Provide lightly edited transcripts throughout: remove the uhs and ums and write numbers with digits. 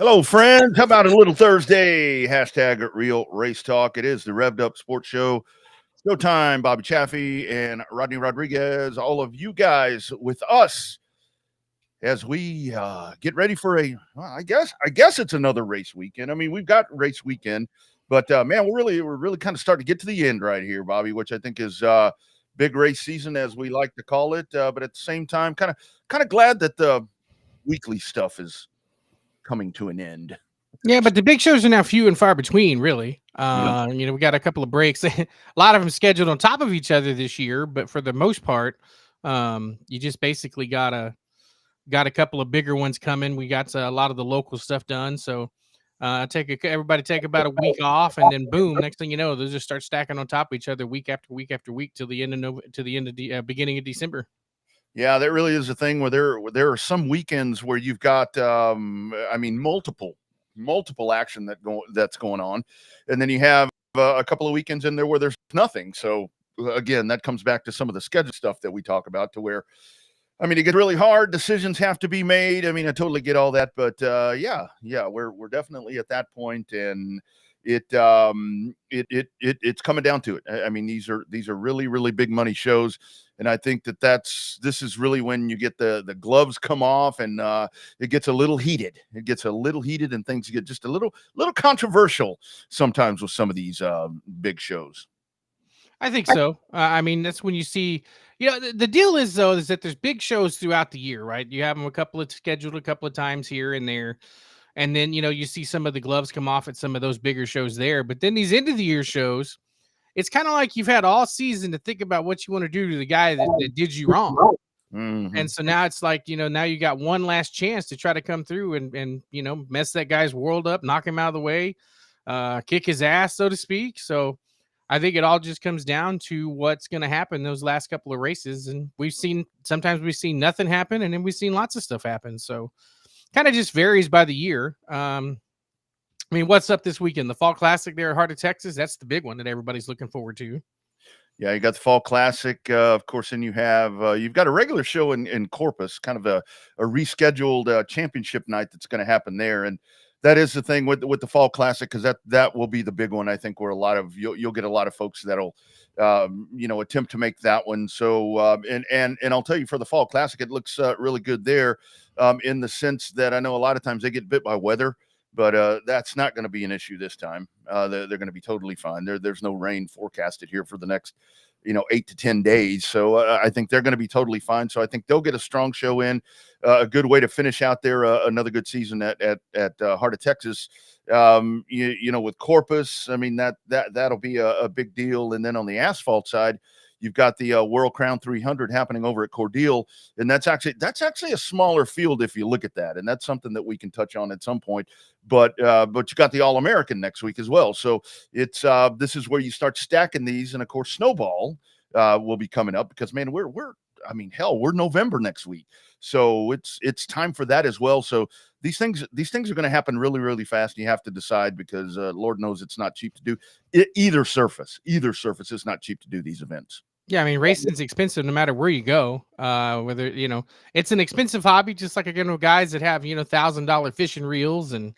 Hello, friends. How about a little Thursday? Hashtag Real Race Talk. It is the Revved Up Sports Show. Showtime, Bobby Chaffee and Rodney Rodriguez. All of you guys with us as we get ready for I guess it's another race weekend. I mean, we've got race weekend, but man, we're really kind of starting to get to the end right here, Bobby, which I think is big race season as we like to call it. But at the same time, kind of glad that the weekly stuff is coming to an end. Yeah, but the big shows are now few and far between, really. Yeah. We got a couple of breaks, a lot of them scheduled on top of each other this year, but for the most part, you just basically got a couple of bigger ones coming. We got a lot of the local stuff done, so everybody take about a week off, and then boom, next thing you know, those just start stacking on top of each other week after week after week till the end of to the end of the beginning of December. Yeah, that really is a thing where there are some weekends where you've got I mean multiple action that's going on, and then you have a couple of weekends in there where there's nothing. So again, that comes back to some of the schedule stuff that we talk about, to where I mean it gets really hard. Decisions have to be made. I mean, I totally get all that, but yeah, we're definitely at that point, and it's coming down to it. I mean, these are really big money shows, and I think this is really when you get the gloves come off, and it gets a little heated. It gets a little heated, and things get just a little controversial sometimes with some of these big shows. I think so. I mean, that's when you see, the deal is though is that there's big shows throughout the year, right? You have them scheduled a couple of times here and there, and then you see some of the gloves come off at some of those bigger shows there. But then these end of the year shows, it's kind of like you've had all season to think about what you want to do to the guy that did you wrong. Mm-hmm. And so now it's like, now you got one last chance to try to come through and mess that guy's world up, knock him out of the way, kick his ass, so to speak. So I think it all just comes down to what's going to happen those last couple of races. And sometimes we've seen nothing happen, and then we've seen lots of stuff happen. So kind of just varies by the year. I mean, what's up this weekend? The Fall Classic there at Heart of Texas. That's the big one that everybody's looking forward to. Yeah, you got the Fall Classic, of course, and you've got a regular show in Corpus, kind of a rescheduled championship night that's going to happen there, and that is the thing with the Fall Classic, because that will be the big one. I think where you'll get a lot of folks that'll attempt to make that one. So and I'll tell you, for the Fall Classic, it looks really good there, in the sense that I know a lot of times they get bit by weather. But that's not going to be an issue this time. They're going to be totally fine. There's no rain forecasted here for the next, 8 to 10 days. So I think they're going to be totally fine. So I think they'll get a strong show in, a good way to finish out there another good season at Heart of Texas. With Corpus, I mean that'll be a big deal. And then on the asphalt side, you've got the World Crown 300 happening over at Cordele, and that's actually a smaller field if you look at that, and that's something that we can touch on at some point. But you got the All-American next week as well, so it's this is where you start stacking these, and of course Snowball will be coming up, because man, we're November next week, so it's time for that as well. So these things are going to happen really fast, and you have to decide, because Lord knows it's not cheap to do either surface is not cheap to do these events. Yeah, I mean, racing's expensive no matter where you go. Whether it's an expensive hobby, just like guys that have $1,000 fishing reels and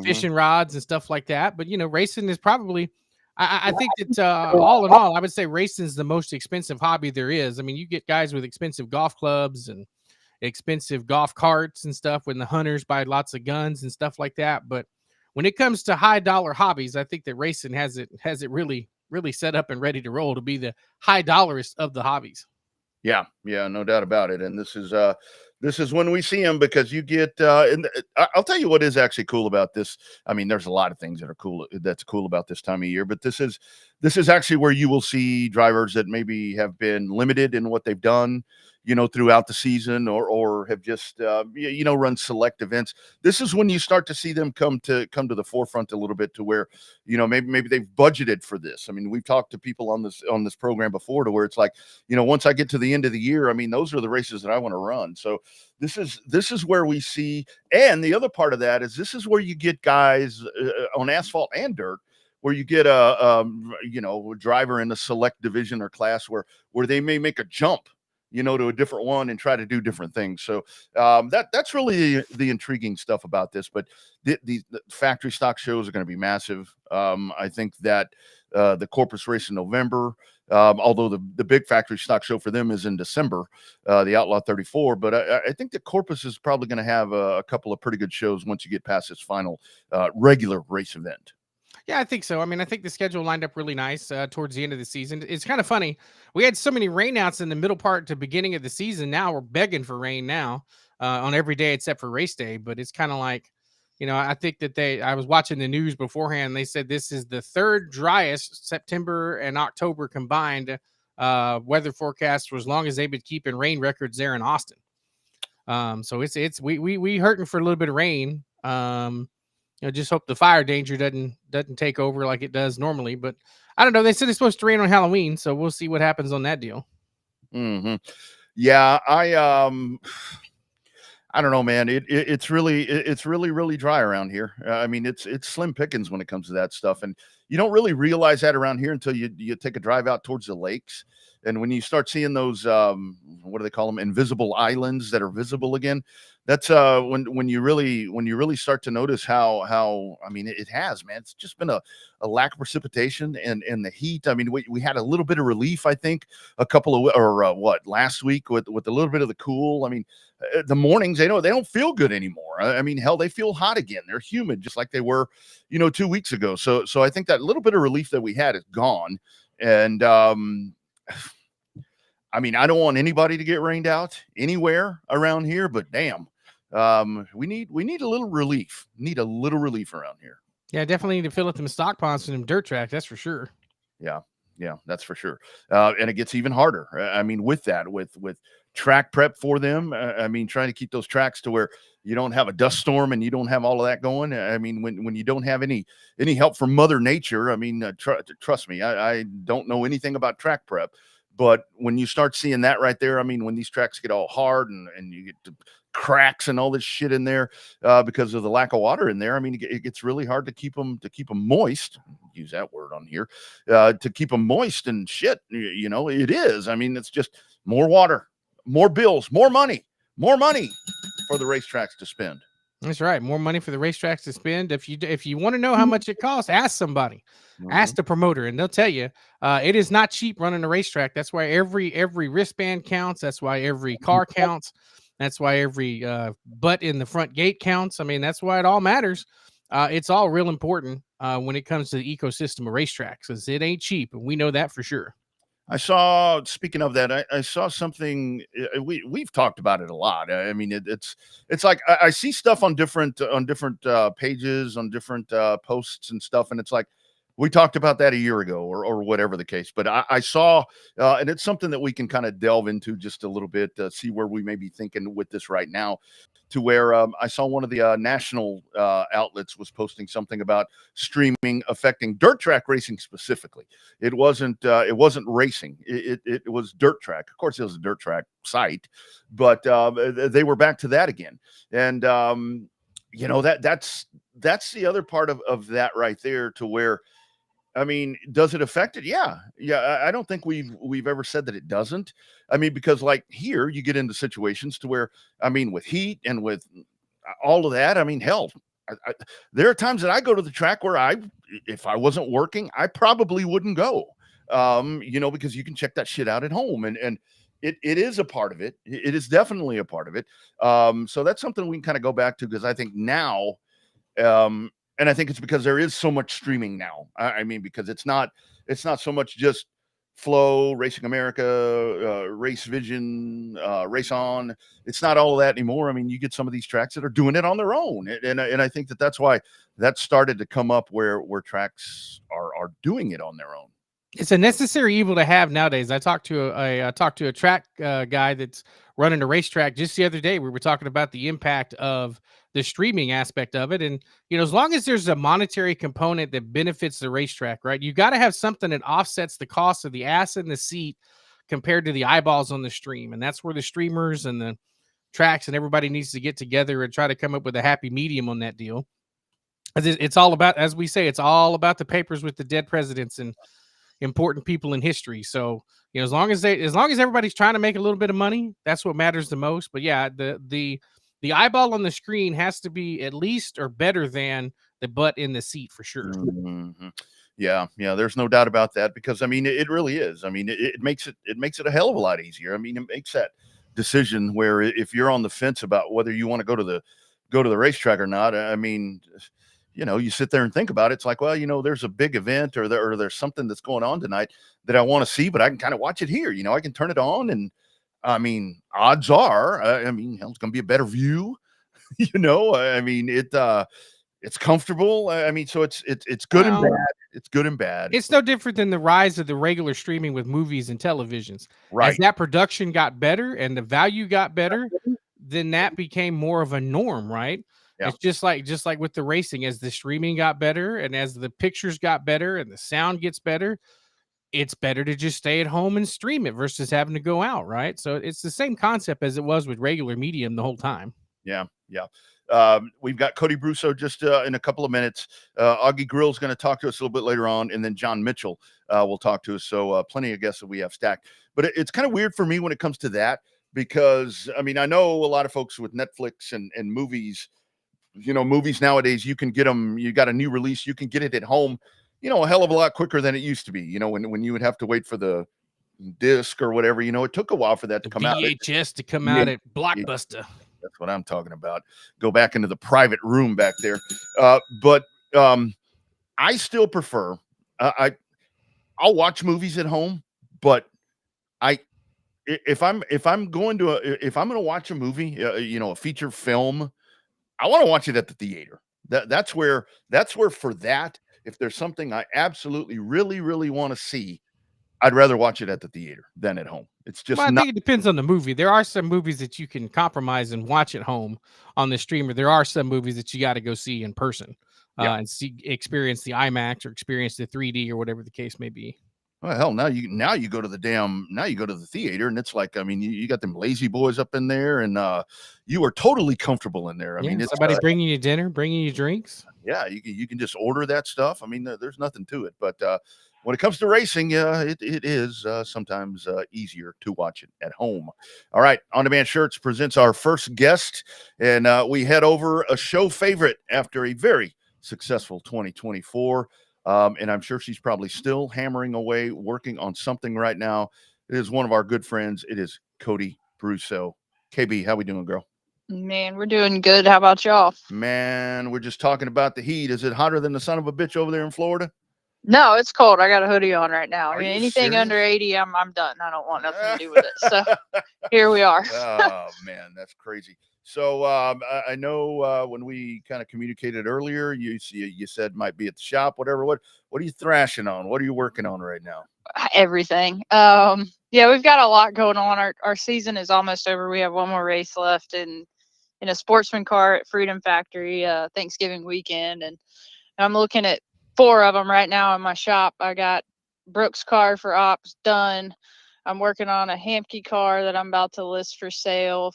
fishing rods and stuff like that. But racing is probably, I think that all in all, I would say racing is the most expensive hobby there is. I mean, you get guys with expensive golf clubs and expensive golf carts and stuff, when the hunters buy lots of guns and stuff like that. But when it comes to high dollar hobbies, I think that racing has it really set up and ready to roll to be the high dollarist of the hobbies. Yeah, no doubt about it. And this is when we see them, because you get and I'll tell you what is actually cool about this. I mean, there's a lot of things that's cool about this time of year, but this is actually where you will see drivers that maybe have been limited in what they've done, throughout the season, or have just run select events. This is when you start to see them come to the forefront a little bit, to where maybe they've budgeted for this. I mean, we've talked to people on this program before, to where it's like, once I get to the end of the year, I mean, those are the races that I want to run. So this is where we see, and the other part of that is, this is where you get guys on asphalt and dirt, where you get a driver in a select division or class where they may make a jump to a different one and try to do different things. So that's really the intriguing stuff about this. But the factory stock shows are going to be massive. I think that the Corpus race in November, although the big factory stock show for them is in December, the Outlaw 34. But I think that Corpus is probably going to have a couple of pretty good shows once you get past this final regular race event. Yeah, I think so. I mean, I think the schedule lined up really nice towards the end of the season. It's kind of funny. We had so many rainouts in the middle part to beginning of the season. Now we're begging for rain now on every day except for race day. But it's kind of like, I think that I was watching the news beforehand. They said this is the third driest September and October combined weather forecast for as long as they've been keeping rain records there in Austin. So we hurting for a little bit of rain. Just hope the fire danger doesn't take over like it does normally. But I don't know. They said it's supposed to rain on Halloween, so we'll see what happens on that deal. Mm-hmm. Yeah, I don't know, man. It's really dry around here. I mean, it's slim pickings when it comes to that stuff, and you don't really realize that around here until you take a drive out towards the lakes. And when you start seeing those, what do they call them, invisible islands that are visible again, that's when you really start to notice how I mean it has, man. It's just been a lack of precipitation and the heat. I mean, we had a little bit of relief, I think, a couple of last week with a little bit of the cool. I mean, the mornings they don't feel good anymore. I mean, hell, they feel hot again. They're humid just like they were, 2 weeks ago. So I think that little bit of relief that we had is gone, and I mean, I don't want anybody to get rained out anywhere around here, but damn, we need a little relief. Need a little relief around here. Yeah, definitely need to fill up them stock ponds and them dirt tracks. That's for sure. Yeah, that's for sure. And it gets even harder. I mean, with track prep for them. I mean, trying to keep those tracks to where you don't have a dust storm and you don't have all of that going. I mean, when you don't have any help from Mother Nature, I mean, trust me, I don't know anything about track prep. But when you start seeing that right there, I mean, when these tracks get all hard and you get cracks and all this shit in there because of the lack of water in there, I mean, it gets really hard to keep them moist. Use that word on here to keep them moist and shit. It is. I mean, it's just more water, more bills, more money for the racetracks to spend. That's right. More money for the racetracks to spend. If you want to know how much it costs, ask somebody. Ask the promoter, and they'll tell you. It is not cheap running a racetrack. That's why every wristband counts. That's why every car counts. That's why every butt in the front gate counts. I mean, that's why it all matters. It's all real important when it comes to the ecosystem of racetracks, because it ain't cheap, and we know that for sure. Speaking of that, I saw something. We've talked about it a lot. I mean, it's like I see stuff on different pages, on different posts and stuff, and it's like we talked about that a year ago or whatever the case. But I saw, and it's something that we can kind of delve into just a little bit, see where we may be thinking with this right now. To where I saw one of the national outlets was posting something about streaming affecting dirt track racing specifically. It wasn't racing. It was dirt track. Of course, it was a dirt track site, but they were back to that again. And that's the other part of that right there, to where, I mean, does it affect it? Yeah. I don't think we've ever said that it doesn't. I mean, because like here you get into situations to where, I mean, with heat and with all of that, I mean, hell, there are times that I go to the track where if I wasn't working, I probably wouldn't go, because you can check that shit out at home, and it is a part of it. It is definitely a part of it. So that's something we can kind of go back to, because I think now, and I think it's because there is so much streaming now. I mean, because it's not so much just Flow, Racing America, Race Vision, Race On. It's not all of that anymore. I mean, you get some of these tracks that are doing it on their own, and I think that's why that started to come up where tracks are doing it on their own. It's a necessary evil to have nowadays. I talked to a track guy that's running a racetrack just the other day. We were talking about the impact of the streaming aspect of it. And, as long as there's a monetary component that benefits the racetrack, right? You got to have something that offsets the cost of the ass in the seat compared to the eyeballs on the stream. And that's where the streamers and the tracks and everybody needs to get together and try to come up with a happy medium on that deal. It's all about, as we say, it's all about the papers with the dead presidents. And important people in history. So, as long as everybody's trying to make a little bit of money, that's what matters the most. But yeah, the eyeball on the screen has to be at least or better than the butt in the seat for sure. Mm-hmm. Yeah, there's no doubt about that, because I mean it really is. I mean it makes it a hell of a lot easier. I mean, it makes that decision where if you're on the fence about whether you want to go to the racetrack or not, I mean, you sit there and think about it. It's like, well, there's a big event, or there's something that's going on tonight that I want to see, but I can kind of watch it here. I can turn it on, and I mean, odds are, I mean, hell, it's going to be a better view. I mean, it's comfortable. I mean, so it's good and bad. It's good and bad. It's no different than the rise of the regular streaming with movies and televisions. As Right. that production got better and the value got better, then that became more of a norm, right? Yeah. It's just like with the racing, as the streaming got better and as the pictures got better and the sound gets better, it's better to just stay at home and stream it versus having to go out, right? So it's the same concept as it was with regular medium the whole time. Yeah. We've got Cody Brusso just in a couple of minutes. Augie Grill's going to talk to us a little bit later on, and then John Mitchell will talk to us. So plenty of guests that we have stacked. But it's kind of weird for me when it comes to that, because I mean, I know a lot of folks with Netflix and movies. Movies nowadays, you can get them. You got a new release, you can get it at home, a hell of a lot quicker than it used to be. When you would have to wait for the disc or whatever. It took a while for that to come out. VHS to come out at Blockbuster. That's what I'm talking about. Go back into the private room back there. But I still prefer. I'll watch movies at home, but if I'm going to watch a movie, a feature film, I want to watch it at the theater. That's where for that, if there's something I absolutely really really want to see, I'd rather watch it at the theater than at home. It's just I think it depends on the movie. There are some movies that you can compromise and watch at home on the streamer. There are some movies that you got to go see in person and experience the IMAX or experience the 3D or whatever the case may be. Well, hell, now you go to the theater, and it's like, I mean, you got them lazy boys up in there, and you are totally comfortable in there. I mean, it's somebody bringing you dinner, bringing you drinks. Yeah, you can just order that stuff. I mean, there's nothing to it, but when it comes to racing, it is sometimes easier to watch it at home. All right, On Demand Shirts presents our first guest, and we head over a show favorite after a very successful 2024. And I'm sure she's probably still hammering away, working on something right now. It is one of our good friends. It is Cody Brusso. KB, how we doing, girl? Man, we're doing good. How about y'all? Man, we're just talking about the heat. Is it hotter than the son of a bitch over there in Florida? No, it's cold. I got a hoodie on right now. Are I mean, you anything serious? under 80, I'm done. I don't want nothing to do with it. So here we are. Oh man, that's crazy. So I know when we kind of communicated earlier, you said might be at the shop, whatever. What are you thrashing on? What are you working on right now? Everything. Yeah, we've got a lot going on. Our season is almost over. We have one more race left in a sportsman car at Freedom Factory Thanksgiving weekend, and I'm looking at 4 of them right now in my shop. I got Brooks' car for ops done. I'm working on a Hamke car that I'm about to list for sale.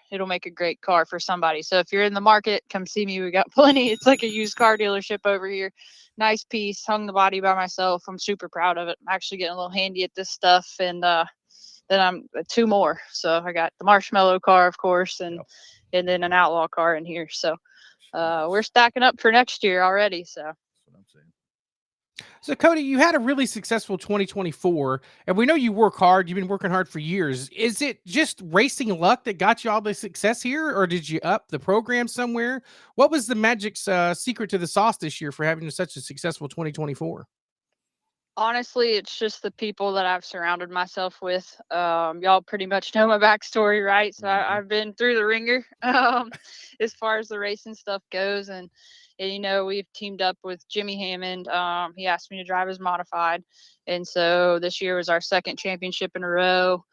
It'll make a great car for somebody. So if you're in the market, come see me. We got plenty. It's like a used car dealership over here. Nice piece. Hung the body by myself. I'm super proud of it. I'm actually getting a little handy at this stuff. And then I'm 2 more. So I got the Marshmallow car, of course, and then an Outlaw car in here. So we're stacking up for next year already. So That's what I'm saying. So, Cody, you had a really successful 2024, and we know you work hard. You've been working hard for years. Is it just racing luck that got you all the success here, or did you up the program somewhere? What was the magic secret to the sauce this year for having such a successful 2024? honestly, it's just the people that I've surrounded myself with. Y'all pretty much know my backstory, right? So I've been through the ringer as far as the racing stuff goes. And we've teamed up with Jimmy Hammond. He asked me to drive his modified. And so this year was our 2nd championship in a row.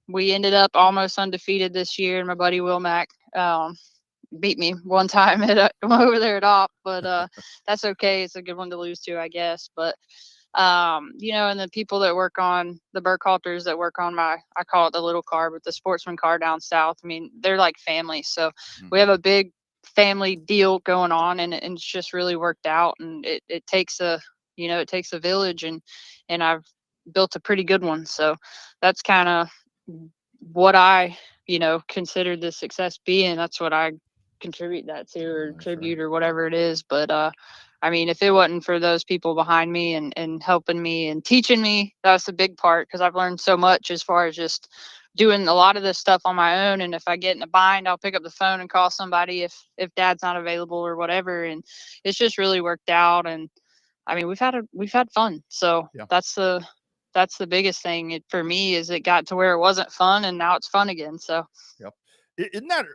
We ended up almost undefeated this year. And my buddy Will Mack beat me one time over there at op, but that's okay. It's a good one to lose to, I guess. But and the people that work on the Burkhalters that work on I call it the little car, but the sportsman car down south, I mean, they're like family. So we have a big family deal going on, and it's just really worked out. And it takes a You know, it takes a village, and I've built a pretty good one. So that's kind of what I, you know, consider the success being. That's what I contribute that to, or tribute, or whatever it is. But I mean, if it wasn't for those people behind me and helping me and teaching me, that's a big part, because I've learned so much as far as just doing a lot of this stuff on my own. And if I get in a bind, I'll pick up the phone and call somebody if dad's not available or whatever. And it's just really worked out. And I mean, we've had fun. So that's the biggest thing for me, is it got to where it wasn't fun, and now it's fun again. So isn't that,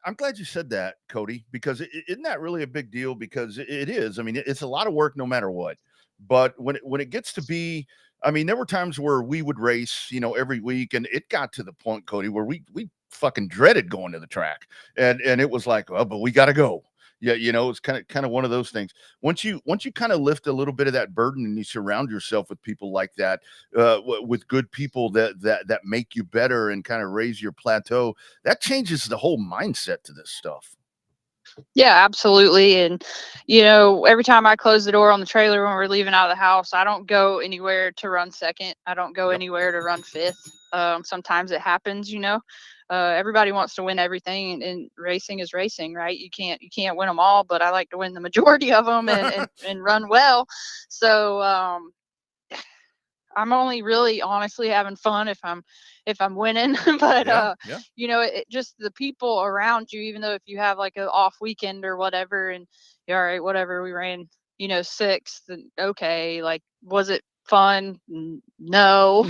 I'm glad you said that, Cody, because isn't that really a big deal? Because it is. I mean, it's a lot of work no matter what. But when it gets to be, I mean, there were times where we would race, you know, every week, and it got to the point, Cody, where we fucking dreaded going to the track, and it was like, oh, but we got to go. Yeah, you know, it's kind of one of those things. Once you kind of lift a little bit of that burden, and you surround yourself with people like that, with good people that make you better and kind of raise your plateau, that changes the whole mindset to this stuff. Yeah, absolutely. And, you know, every time I close the door on the trailer when we're leaving out of the house, I don't go anywhere to run second. I don't go anywhere to run fifth. Sometimes it happens, you know. Everybody wants to win everything, and racing is racing, right? You can't win them all, but I like to win the majority of them and run well. So I'm only really honestly having fun if I'm winning. But you know, it just, the people around you, even though if you have like an off weekend or whatever, and you're all right, whatever, we ran, you know, sixth, and okay, like, was it fun? No.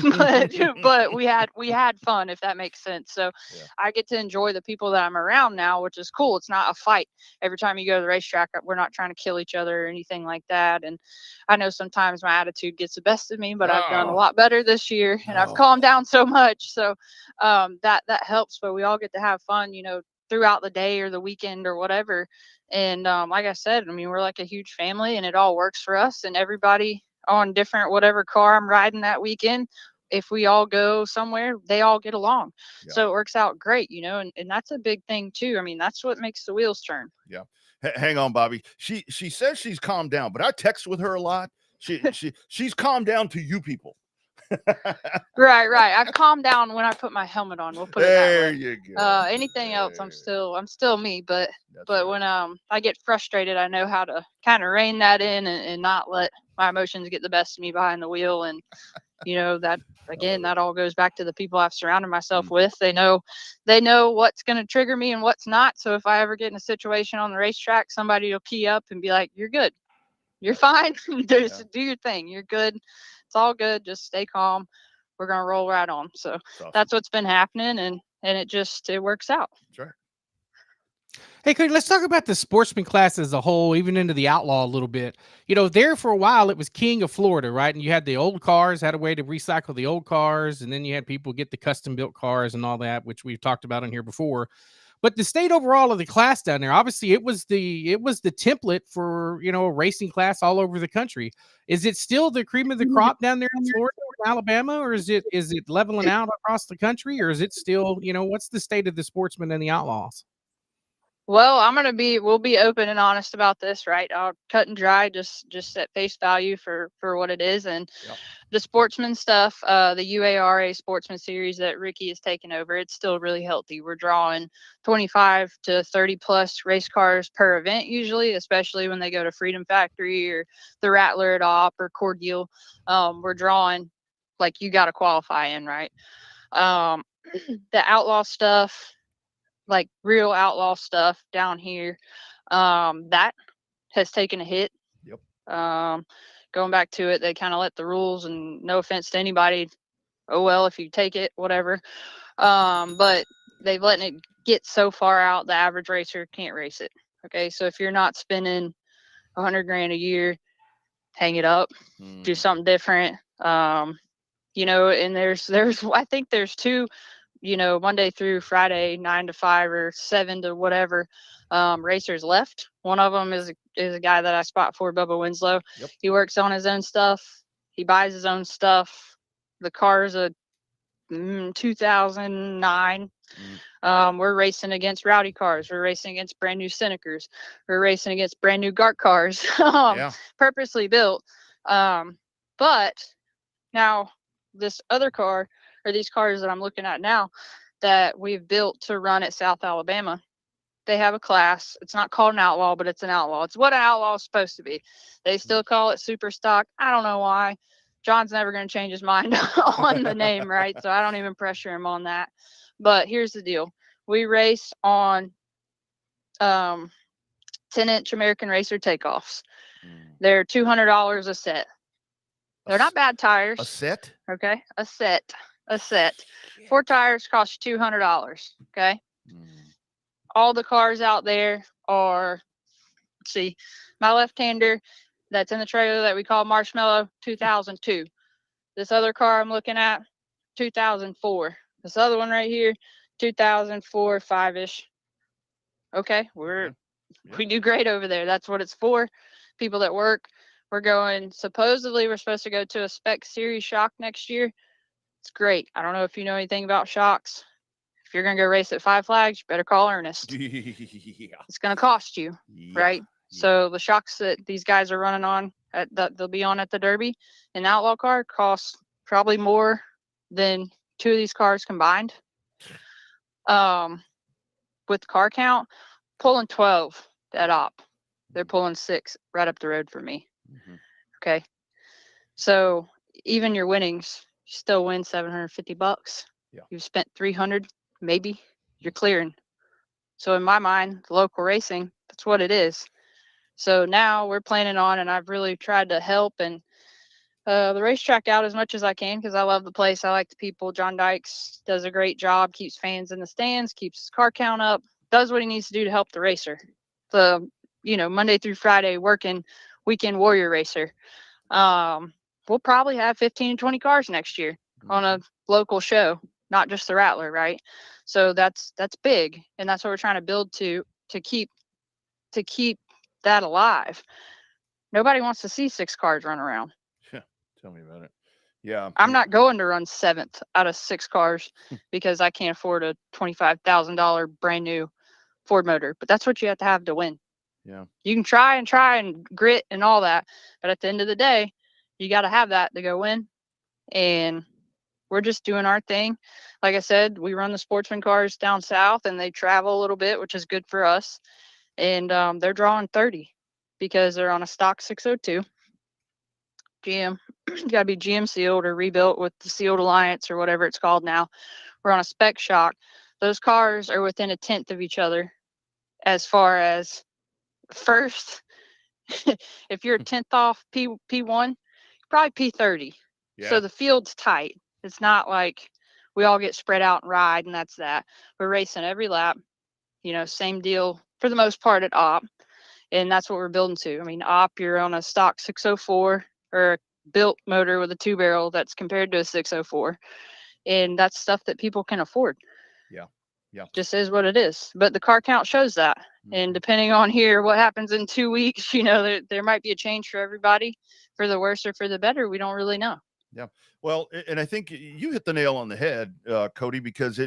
But we had fun, if that makes sense. So I get to enjoy the people that I'm around now, which is cool. It's not a fight every time you go to the racetrack. We're not trying to kill each other or anything like that. And I know sometimes my attitude gets the best of me, but I've done a lot better this year, and I've calmed down so much. So that helps. But we all get to have fun, you know, throughout the day or the weekend or whatever. And like I said, I mean, we're like a huge family, and it all works for us. And everybody on different whatever car I'm riding that weekend, if we all go somewhere, they all get along. So it works out great, you know. And that's a big thing too. I mean, that's what makes the wheels turn. Hang on, Bobby. She says she's calmed down, but I text with her a lot. She's calmed down to you people. Right. I've calmed down when I put my helmet on. We'll put it that way. There you go. Anything else, I'm still me. But when I get frustrated, I know how to kind of rein that in and not let my emotions get the best of me behind the wheel. And you know, that again, that all goes back to the people I've surrounded myself with. They know what's going to trigger me and what's not. So if I ever get in a situation on the racetrack, somebody will key up and be like, "You're good. You're fine. Just do your thing. You're good. It's all good. Just stay calm. We're going to roll right on." So that's what's been happening. And it works out. That's right. Hey, Cody, let's talk about the sportsman class as a whole, even into the outlaw a little bit. You know, there for a while, it was king of Florida, right? And you had the old cars, had a way to recycle the old cars. And then you had people get the custom built cars and all that, which we've talked about on here before. But the state overall of the class down there, obviously it was the template for, you know, a racing class all over the country. Is it still the cream of the crop down there in Florida or Alabama, or is it leveling out across the country, or is it still, you know, what's the state of the sportsmen and the outlaws? Well, we'll be open and honest about this, right? I'll cut and dry, just at face value for what it is. And the sportsman stuff, the UARA Sportsman Series that Ricky has taken over, it's still really healthy. We're drawing 25 to 30 plus race cars per event usually, especially when they go to Freedom Factory or the Rattler at Op or Cordial. We're drawing like you got to qualify in, right? The outlaw stuff, like real outlaw stuff down here, that has taken a hit. Going back to it, they kind of let the rules, and no offense to anybody, oh well, if you take it, whatever, but they've let it get so far out, the average racer can't race it. Okay, so if you're not spending $100,000 a year, hang it up, do something different. You know, and there's I think there's two, you know, Monday through Friday, 9 to 5 or 7 to whatever, racers left. One of them is a guy that I spot for, Bubba Winslow. He works on his own stuff. He buys his own stuff. The car is a 2009. We're racing against rowdy cars. We're racing against brand new Senecers. We're racing against brand new Gart cars, purposely built But now this other car, or these cars that I'm looking at now that we've built to run at South Alabama, they have a class. It's not called an outlaw, but it's an outlaw. It's what an outlaw is supposed to be. They still call it super stock. I don't know why. John's never going to change his mind on the name, right? So I don't even pressure him on that. But here's the deal. We race on 10-inch American Racer takeoffs. They're $200 a set. They're not bad tires. A set? Okay. A set. 4 tires cost you $200. Okay. All the cars out there are, let's see, my left-hander that's in the trailer that we call Marshmallow, 2002. This other car I'm looking at, 2004. This other one right here, 2004, 5-ish. Okay, we do great over there. That's what it's for. People that work. Supposedly we're supposed to go to a spec series shock next year. It's great. I don't know if you know anything about shocks. If you're going to go race at Five Flags, you better call Ernest. It's going to cost you, right? So the shocks that these guys are running on, that they'll be on at the Derby, an outlaw car costs probably more than 2 of these cars combined. With car count, pulling 12 at op. They're pulling 6 right up the road for me. Okay. So even your winnings, you still win $750. You've spent 300, maybe you're clearing. So in my mind, the local racing, that's what it is. So now we're planning on, and I've really tried to help and the racetrack out as much as I can because I love the place. I like the people. John Dykes does a great job, keeps fans in the stands, keeps his car count up, does what he needs to do to help the racer. The, Monday through Friday working weekend warrior racer. We'll probably have 15 to 20 cars next year on a local show, not just the Rattler, right? So that's big, and that's what we're trying to build to keep that alive. Nobody wants to see 6 cars run around. Yeah, tell me about it. Yeah, I'm not going to run 7th out of 6 cars because I can't afford a $25,000 brand new Ford motor. But that's what you have to win. Yeah, you can try and grit and all that, but at the end of the day, you got to have that to go win. And we're just doing our thing. Like I said, we run the sportsman cars down south, and they travel a little bit, which is good for us. And they're drawing 30 because they're on a stock 602 GM. Got to be GM sealed or rebuilt with the Sealed Alliance or whatever it's called now. We're on a spec shock. Those cars are within 1/10 of each other as far as first. If you're 1/10 off P1, probably P30. So the field's tight. It's not like we all get spread out and ride and that's that. We're racing every lap, same deal for the most part at op. And that's what we're building to. I mean, op, you're on a stock 604 or a built motor with a 2-barrel that's compared to a 604. And that's stuff that people can afford. Yeah. Just is what it is. But the car count shows that. And depending on what happens in 2 weeks, there might be a change for everybody, for the worse or for the better. We don't really know. Yeah. Well, and I think you hit the nail on the head, Cody, because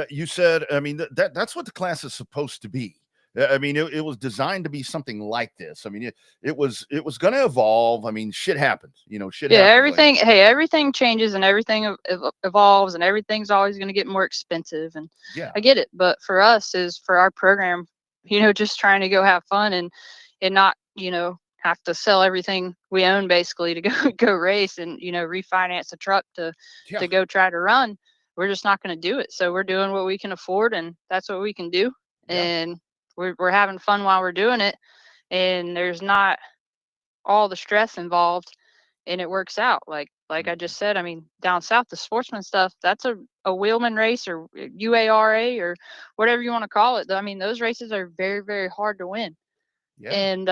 you said, I mean, that's what the class is supposed to be. I mean, it was designed to be something like this. I mean, it was going to evolve. I mean, shit happens, shit happens. Everything, everything changes and everything evolves, and everything's always going to get more expensive. And I get it. But for us, for our program, just trying to go have fun and not, have to sell everything we own basically to go race and, refinance a truck to go try to run. We're just not going to do it. So we're doing what we can afford, and that's what we can do. And we're having fun while we're doing it, and there's not all the stress involved, and it works out. Like I just said, I mean, down south, the sportsman stuff, that's a wheelman race or UARA or whatever you want to call it. I mean, those races are very, very hard to win. And,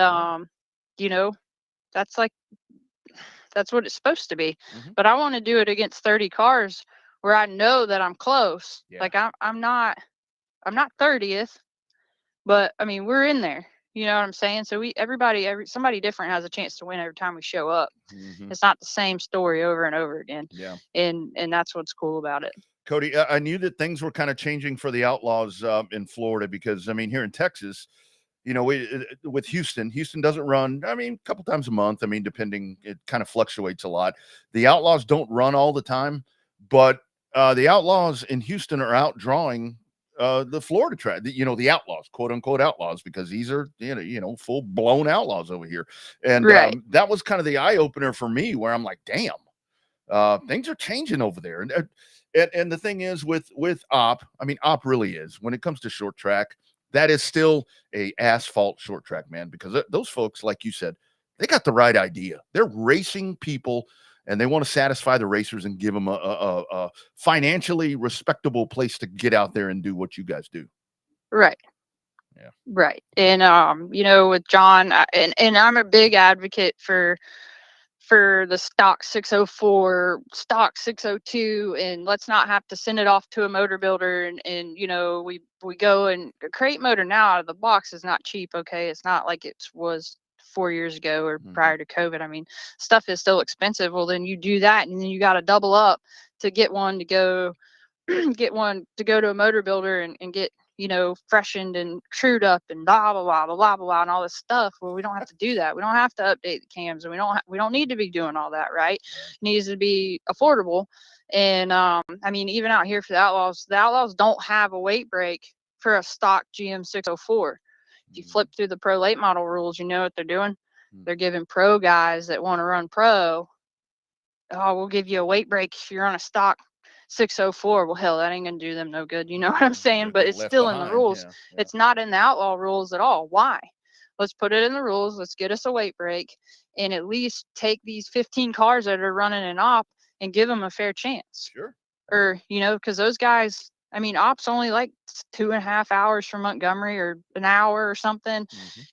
that's what it's supposed to be. But I want to do it against 30 cars where I know that I'm close. Like I'm not 30th. But I mean, we're in there, you know what I'm saying? So somebody different has a chance to win every time we show up. It's not the same story over and over again. Yeah. And that's what's cool about it. Cody, I knew that things were kind of changing for the Outlaws in Florida because, I mean, here in Texas, you know, with Houston doesn't run, I mean, a couple times a month. I mean, depending, it kind of fluctuates a lot. The Outlaws don't run all the time, but the Outlaws in Houston are out drawing the Florida track, you know, the Outlaws, quote unquote Outlaws, because these are, you know, full blown outlaws over here. And that was kind of the eye opener for me, where I'm like, damn, things are changing over there. And the thing is with Op, I mean, Op really is, when it comes to short track, that is still a asphalt short track, man, because those folks, like you said, they got the right idea. They're racing people, and they want to satisfy the racers and give them a financially respectable place to get out there and do what you guys do. Right. Yeah. Right. And, you know, with John, and I'm a big advocate for the stock 604, stock 602, and let's not have to send it off to a motor builder. And you know, we go, and a crate motor now out of the box is not cheap. Okay. It's not like it was 4 years ago or prior to COVID. I mean, stuff is still expensive. Well, then you do that, and then you got to double up to get one to go get one to go to a motor builder and get, you know, freshened and trued up and blah blah blah blah blah blah and all this stuff. Well, we don't have to do that. We don't have to update the cams, and we don't need to be doing all that, right? It needs to be affordable. And I mean, even out here for the Outlaws don't have a weight break for a stock GM 604. If you flip through the pro late model rules, you know what they're doing? They're giving pro guys that want to run pro, oh, we'll give you a weight break if you're on a stock 604. Well, hell, that ain't gonna do them no good. You know what I'm saying? But it's still in the rules. It's not in the outlaw rules at all. Why? Let's put it in the rules. Let's get us a weight break, and at least take these 15 cars that are running an op and give them a fair chance. Sure. Or, you know, because those guys, I mean, op's only like 2.5 hours from Montgomery, or an hour or something,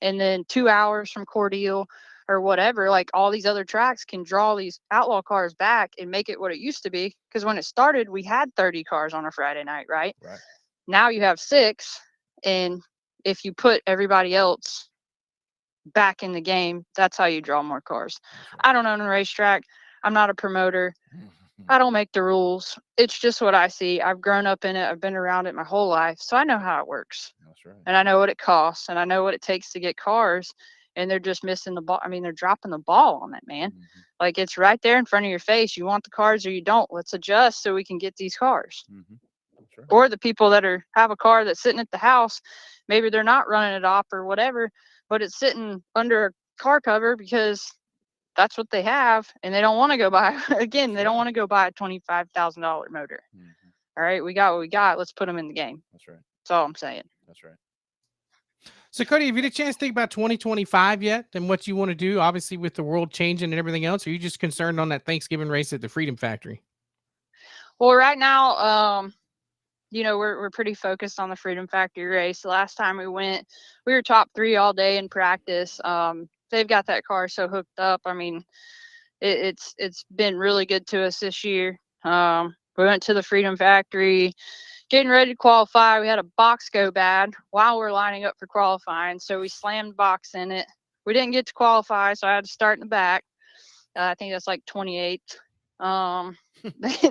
and then 2 hours from Cordele or whatever. Like, all these other tracks can draw these outlaw cars back and make it what it used to be. Because when it started, we had 30 cars on a Friday night, right? Now you have 6, and if you put everybody else back in the game, that's how you draw more cars. I don't own a racetrack. I'm not a promoter. I don't make the rules. It's just what I see. I've grown up in it. I've been around it my whole life, so I know how it works. That's right. And I know what it costs, and I know what it takes to get cars. And they're just missing the ball. I mean, they're dropping the ball on that, man. Like, it's right there in front of your face. You want the cars or you don't. Let's adjust so we can get these cars. That's right. Or the people that have a car that's sitting at the house, maybe they're not running it off or whatever, but it's sitting under a car cover because that's what they have, and they don't want to go buy, again, they don't want to go buy a $25,000 motor. All right, we got what we got. Let's put them in the game. That's right. That's all I'm saying. That's right. So, Cody, have you had a chance to think about 2025 yet and what you want to do, obviously, with the world changing and everything else? Or are you just concerned on that Thanksgiving race at the Freedom Factory? Well, right now, you know, we're pretty focused on the Freedom Factory race. The last time we went, we were top 3 all day in practice. They've got that car so hooked up. I mean, it's been really good to us this year. We went to the Freedom Factory, getting ready to qualify. We had a box go bad while we're lining up for qualifying, so we slammed box in it. We didn't get to qualify, so I had to start in the back. I think that's like 28th.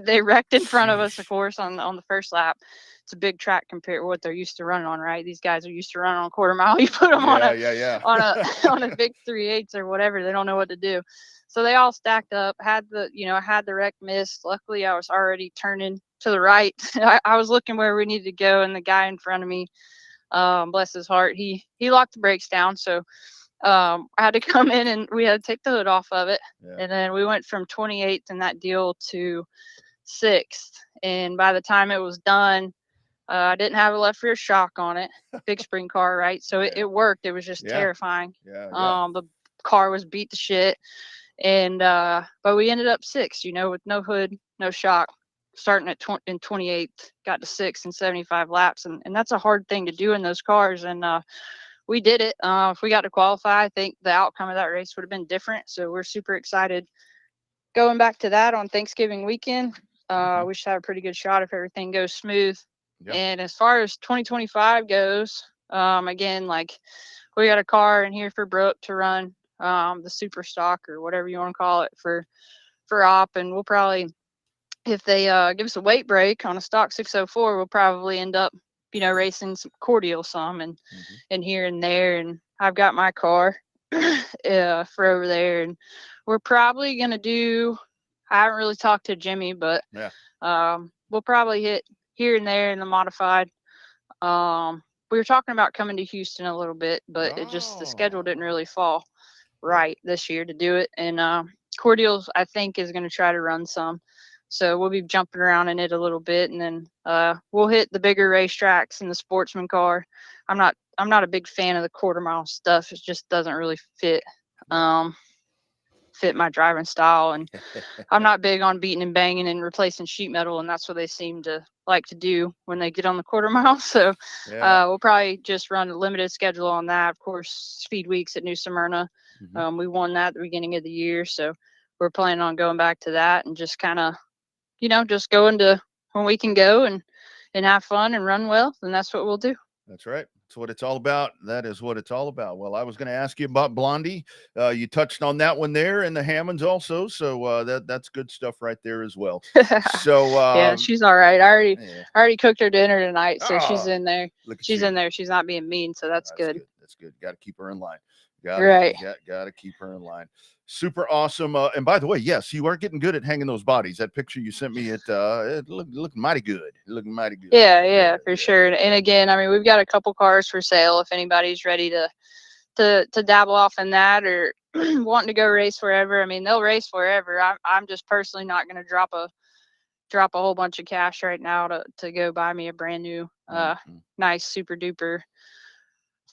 They wrecked in front of us, of course, on the first lap. It's a big track compared to what they're used to running on, right? These guys are used to running on a quarter mile. You put them on a big 3/8 or whatever, they don't know what to do. So they all stacked up. Had the wreck missed. Luckily, I was already turning to the right. I was looking where we needed to go, and the guy in front of me, bless his heart, he locked the brakes down. So I had to come in, and we had to take the hood off of it. And then we went from 28th in that deal to 6th. And by the time it was done, I didn't have a left rear shock on it. Big spring car, right? So it worked. It was just terrifying. The car was beat to shit. And but we ended up 6th, you know, with no hood, no shock, starting at in 28th, got to 6th in 75 laps. And that's a hard thing to do in those cars. And we did it. If we got to qualify, I think the outcome of that race would have been different. So we're super excited going back to that on Thanksgiving weekend. We should have a pretty good shot if everything goes smooth. And as far as 2025 goes, again, like, we got a car in here for Brooke to run the super stock, or whatever you want to call it, for op. And we'll probably, if they give us a weight break on a stock 604, we'll probably end up racing some cordial some and here and there. And I've got my car for over there, and we're probably gonna do. I haven't really talked to Jimmy, but we'll probably hit here and there in the modified. We were talking about coming to Houston a little bit, but it just the schedule didn't really fall right this year to do it. And Cordials, I think, is going to try to run some, so we'll be jumping around in it a little bit, and then we'll hit the bigger racetracks in the sportsman car. I'm not a big fan of the quarter mile stuff. It just doesn't really fit my driving style, and I'm not big on beating and banging and replacing sheet metal, and that's what they seem to like to do when they get on the quarter mile. So we'll probably just run a limited schedule on that. Of course, Speed Weeks at New Smyrna, we won that at the beginning of the year, so we're planning on going back to that and just kind of just going to when we can go and have fun and run well, and that's what we'll do. That's right. That's what it's all about. That is what it's all about. Well, I was going to ask you about Blondie. You touched on that one there, and the Hammonds also. So that's good stuff right there as well. So yeah, she's all right. I already cooked her dinner tonight, so she's in there. She's in there. She's not being mean, so that's good. That's good. Got to keep her in line. Got to keep her in line. Super awesome. And by the way, yes, you are getting good at hanging those bodies. That picture you sent me, it looked mighty good. Yeah, for sure. And again, I mean, we've got a couple cars for sale if anybody's ready to dabble off in that or wanting to go race wherever. I mean, they'll race wherever. I'm just personally not going to drop a whole bunch of cash right now to go buy me a brand new nice super duper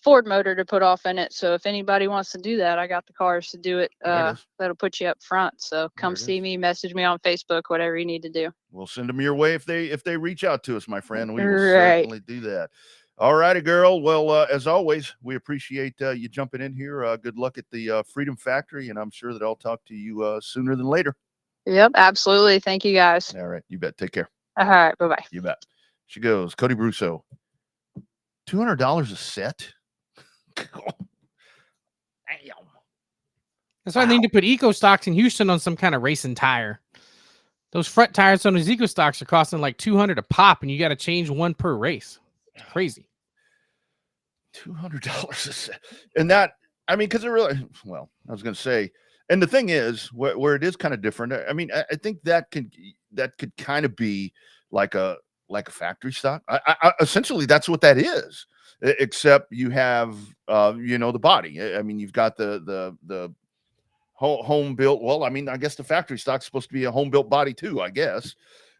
Ford motor to put off in it. So if anybody wants to do that, I got the cars to do it. That'll put you up front. So come see me, message me on Facebook, whatever you need to do. We'll send them your way if they reach out to us, my friend. We will certainly do that. All righty, girl. Well, as always, we appreciate you jumping in here. Good luck at the Freedom Factory, and I'm sure that I'll talk to you sooner than later. Yep, absolutely. Thank you, guys. All right, you bet. Take care. All right, bye-bye. You bet. She goes, Cody Brusso. $200 a set? Damn. That's why I need to put Eco Stocks in Houston on some kind of racing tire. Those front tires on those Eco Stocks are costing like $200 a pop, and you got to change one per race. It's crazy. $200 a set. And that, I mean, because it really, well, I was going to say, and the thing is, where it is kind of different, I mean, I think that could kind of be like a factory stock. I essentially, that's what that is. Except you have, the body. I mean, you've got the home built. Well, I mean, I guess the factory stock's supposed to be a home built body too, I guess.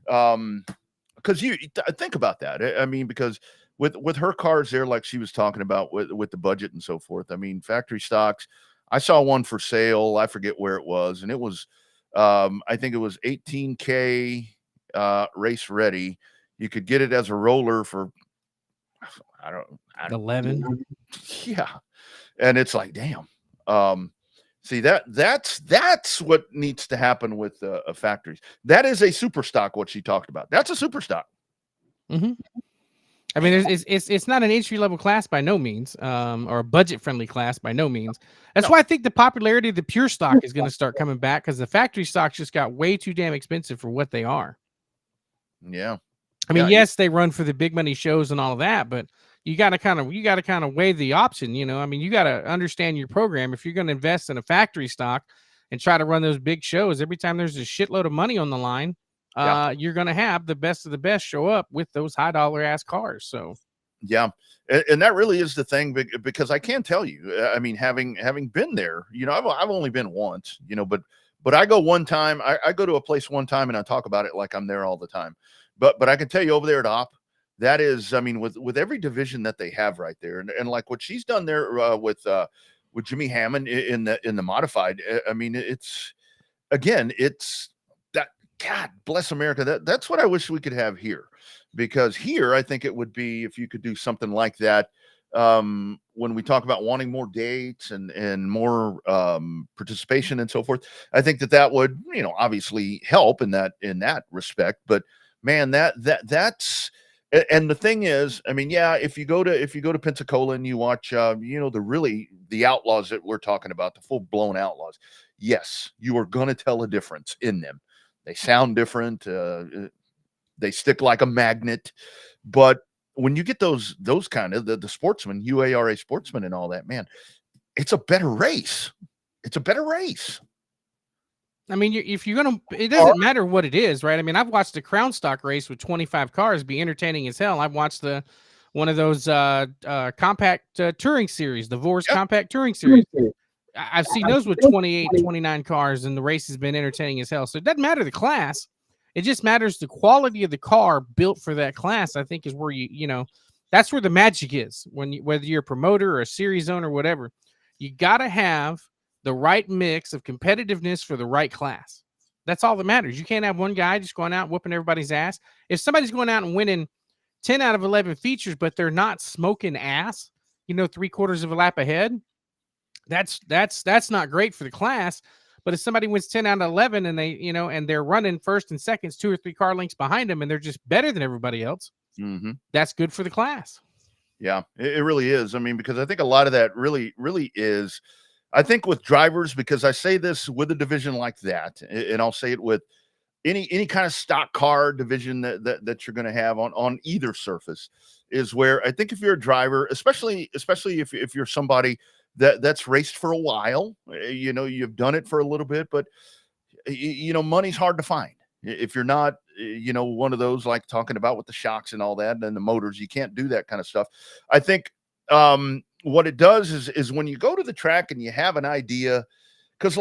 Because you think about that. I mean, because with her cars there, like she was talking about with the budget and so forth. I mean, factory stocks. I saw one for sale. I forget where it was, and it was, I think it was $18K race ready. You could get it as a roller for, I don't 11. Yeah. And it's like, damn. See, that's what needs to happen with factories. That is a super stock, what she talked about. That's a super stock. Mm-hmm. I mean, it's not an entry level class by no means, or a budget friendly class by no means. That's why I think the popularity of the pure stock is going to start coming back, because the factory stocks just got way too damn expensive for what they are. Yeah. I mean, yes, they run for the big money shows and all of that, but you got to kind of weigh the option, I mean, you got to understand your program. If you're going to invest in a factory stock and try to run those big shows, every time there's a shitload of money on the line, you're going to have the best of the best show up with those high dollar ass cars. So, yeah. And that really is the thing, because I can tell you, I mean, having been there, I've only been once, but I go one time, I go to a place one time and I talk about it like I'm there all the time. But I can tell you over there at OP, that is, I mean, with every division that they have right there, and like what she's done there with Jimmy Hammond in the modified, I mean, it's that, God bless America. That's what I wish we could have here, because here I think it would be, if you could do something like that, when we talk about wanting more dates and more participation and so forth, I think that would, obviously help in that respect. But man, that's, and the thing is, I mean, yeah, if you go to Pensacola and you watch, the outlaws that we're talking about, the full blown outlaws, yes, you are going to tell a difference in them. They sound different. They stick like a magnet. But when you get those kind of the sportsmen, UARA sportsmen and all that, man, it's a better race. It's a better race. I mean, if you're going to, it doesn't matter what it is, right? I mean, I've watched the Crown Stock race with 25 cars be entertaining as hell. I've watched one of those compact touring series, the Vors compact touring series. I've seen those with 28, 29 cars, and the race has been entertaining as hell. So it doesn't matter the class. It just matters the quality of the car built for that class, I think, is where that's where the magic is. Whether you're a promoter or a series owner or whatever, you got to have the right mix of competitiveness for the right class. That's all that matters. You can't have one guy just going out and whooping everybody's ass. If somebody's going out and winning 10 out of 11 features, but they're not smoking ass, 3/4 of a lap ahead, that's not great for the class. But if somebody wins 10 out of 11 and they, and they're running first and seconds 2 or 3 car lengths behind them, and they're just better than everybody else, that's good for the class. Yeah, it really is. I mean, because I think a lot of that really, really is, I think with drivers, because I say this with a division like that, and I'll say it with any kind of stock car division that you're going to have on either surface, is where I think if you're a driver, especially if you're somebody that's raced for a while, you've done it for a little bit, but money's hard to find. If you're not, one of those like talking about with the shocks and all that and the motors, you can't do that kind of stuff. I think what it does is when you go to the track and you have an idea, because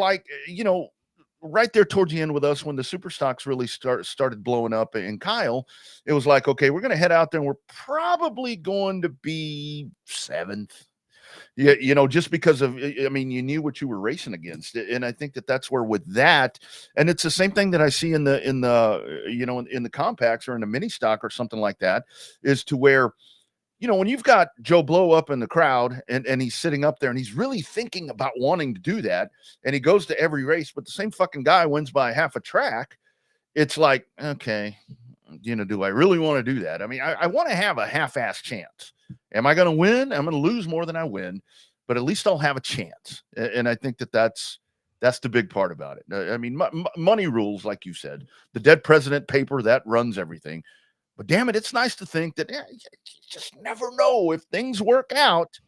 right there towards the end with us, when the super stocks really started blowing up in Kyle, it was like, okay, we're going to head out there and we're probably going to be 7th. Yeah, just because of, I mean, you knew what you were racing against, and I think that's where with that, and it's the same thing that I see in the compacts or in the mini stock or something like that, is to where, when you've got Joe Blow up in the crowd and he's sitting up there and he's really thinking about wanting to do that, and he goes to every race, but the same fucking guy wins by half a track. It's like, okay, do I really want to do that? I mean, I want to have a half-ass chance. Am I going to win? I'm going to lose more than I win, but at least I'll have a chance. And I think that's the big part about it. I mean, money rules, like you said, the dead president paper, that runs everything. But damn it, it's nice to think that you just never know. If things work out,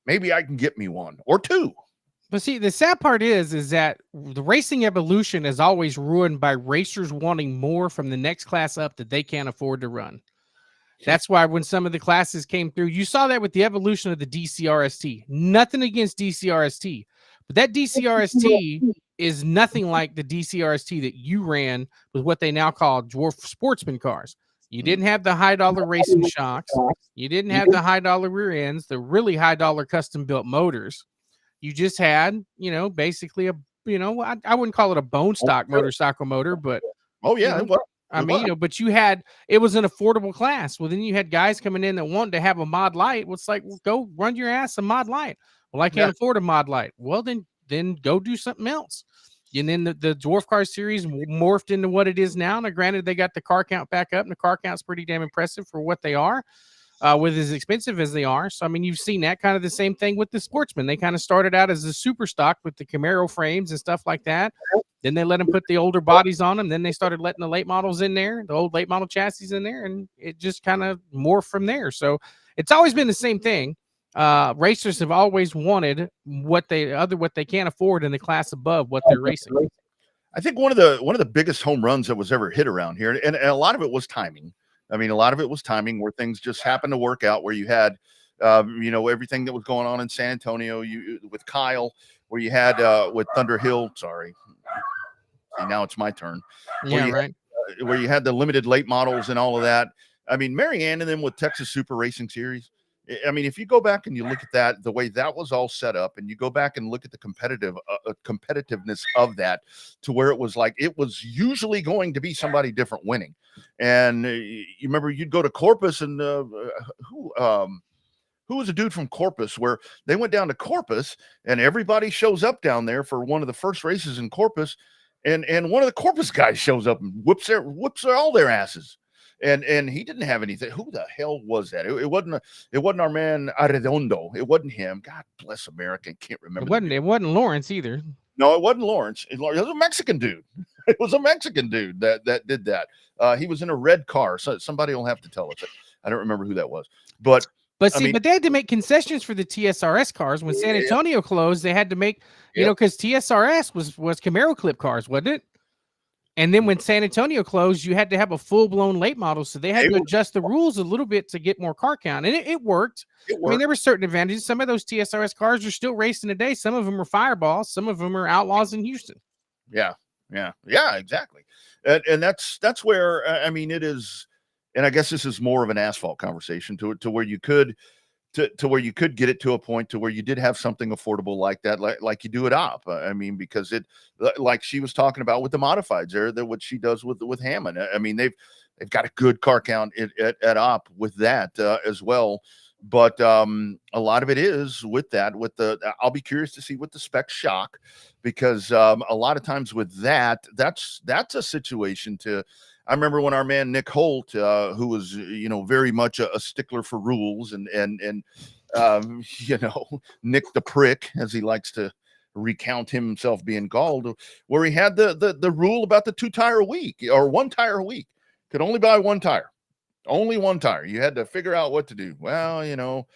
maybe I can get me one or two. But see, the sad part is that the racing evolution is always ruined by racers wanting more from the next class up that they can't afford to run. That's why when some of the classes came through, you saw that with the evolution of the DCRST. Nothing against DCRST, but that DCRST is nothing like the DCRST that you ran with what they now call dwarf sportsman cars. You didn't have the high-dollar racing shocks. You didn't have the high-dollar rear ends, the really high-dollar custom-built motors. You just had, basically I wouldn't call it a bone stock motorcycle motor, but oh yeah, I mean, but it was an affordable class. Well, then you had guys coming in that wanted to have a mod light. Well, it's like, well, go run your ass a mod light. Well, I can't afford a mod light. Well, then go do something else. And then the dwarf car series morphed into what it is now. Now, granted, they got the car count back up, and the car count's pretty damn impressive for what they are, with as expensive as they are. So, I mean, you've seen that kind of the same thing with the Sportsman. They kind of started out as a super stock with the Camaro frames and stuff like that. Then they let them put the older bodies on them. Then they started letting the late models in there, the old late model chassis in there, and it just kind of morphed from there. So it's always been the same thing. Racers have always wanted what they can't afford in the class above what they're racing. I think one of the biggest home runs that was ever hit around here, and a lot of it was timing. I mean, a lot of it was timing where things just happened to work out, where you had, everything that was going on in San Antonio, with Kyle, where you had with Thunder Hill. Sorry. See, now it's my turn. Yeah, right. Where you had the limited late models and all of that. I mean, Marianne and them with Texas Super Racing Series. I mean, if you go back and you look at that, the way that was all set up, and you go back and look at the competitiveness of that, to where it was like, it was usually going to be somebody different winning. And you remember you'd go to Corpus, and who was a dude from Corpus, where they went down to Corpus and everybody shows up down there for one of the first races in Corpus. And one of the Corpus guys shows up and whoops all their asses. And he didn't have anything. Who the hell was that? It wasn't our man Arredondo. It wasn't him. God bless America. I can't remember. It wasn't Lawrence either. No, it wasn't Lawrence. It was a Mexican dude. It was a Mexican dude that did that. He was in a red car. So somebody will have to tell us. I don't remember who that was, but see, but they had to make concessions for the TSRS cars when San Antonio closed. They had to make, you know, because TSRS was Camaro clip cars, wasn't it? And then when San Antonio closed, you had to have a full-blown late model, so they had to adjust the rules a little bit to get more car count, and it worked. I mean, there were certain advantages. Some of those TSRS cars are still racing today. Some of them are fireballs. Some of them are outlaws in Houston. Yeah, exactly. And that's where, I mean, it is, and I guess this is more of an asphalt conversation to where you could to where you could get it to a point to where you did have something affordable like that, like you do at Op. I mean, because it, like she was talking about with the modifieds there, that what she does with Hammond. I mean, they've got a good car count at Op with that as well. But a lot of it is with that, I'll be curious to see what the spec shock, because a lot of times with that's a situation to, I remember when our man Nick Holt, who was, you know, very much a stickler for rules and you know, Nick the Prick, as he likes to recount himself being called, where he had the rule about the 2 tire a week or 1 tire a week, could only buy 1 tire. Only 1 tire. You had to figure out what to do. Well, you know,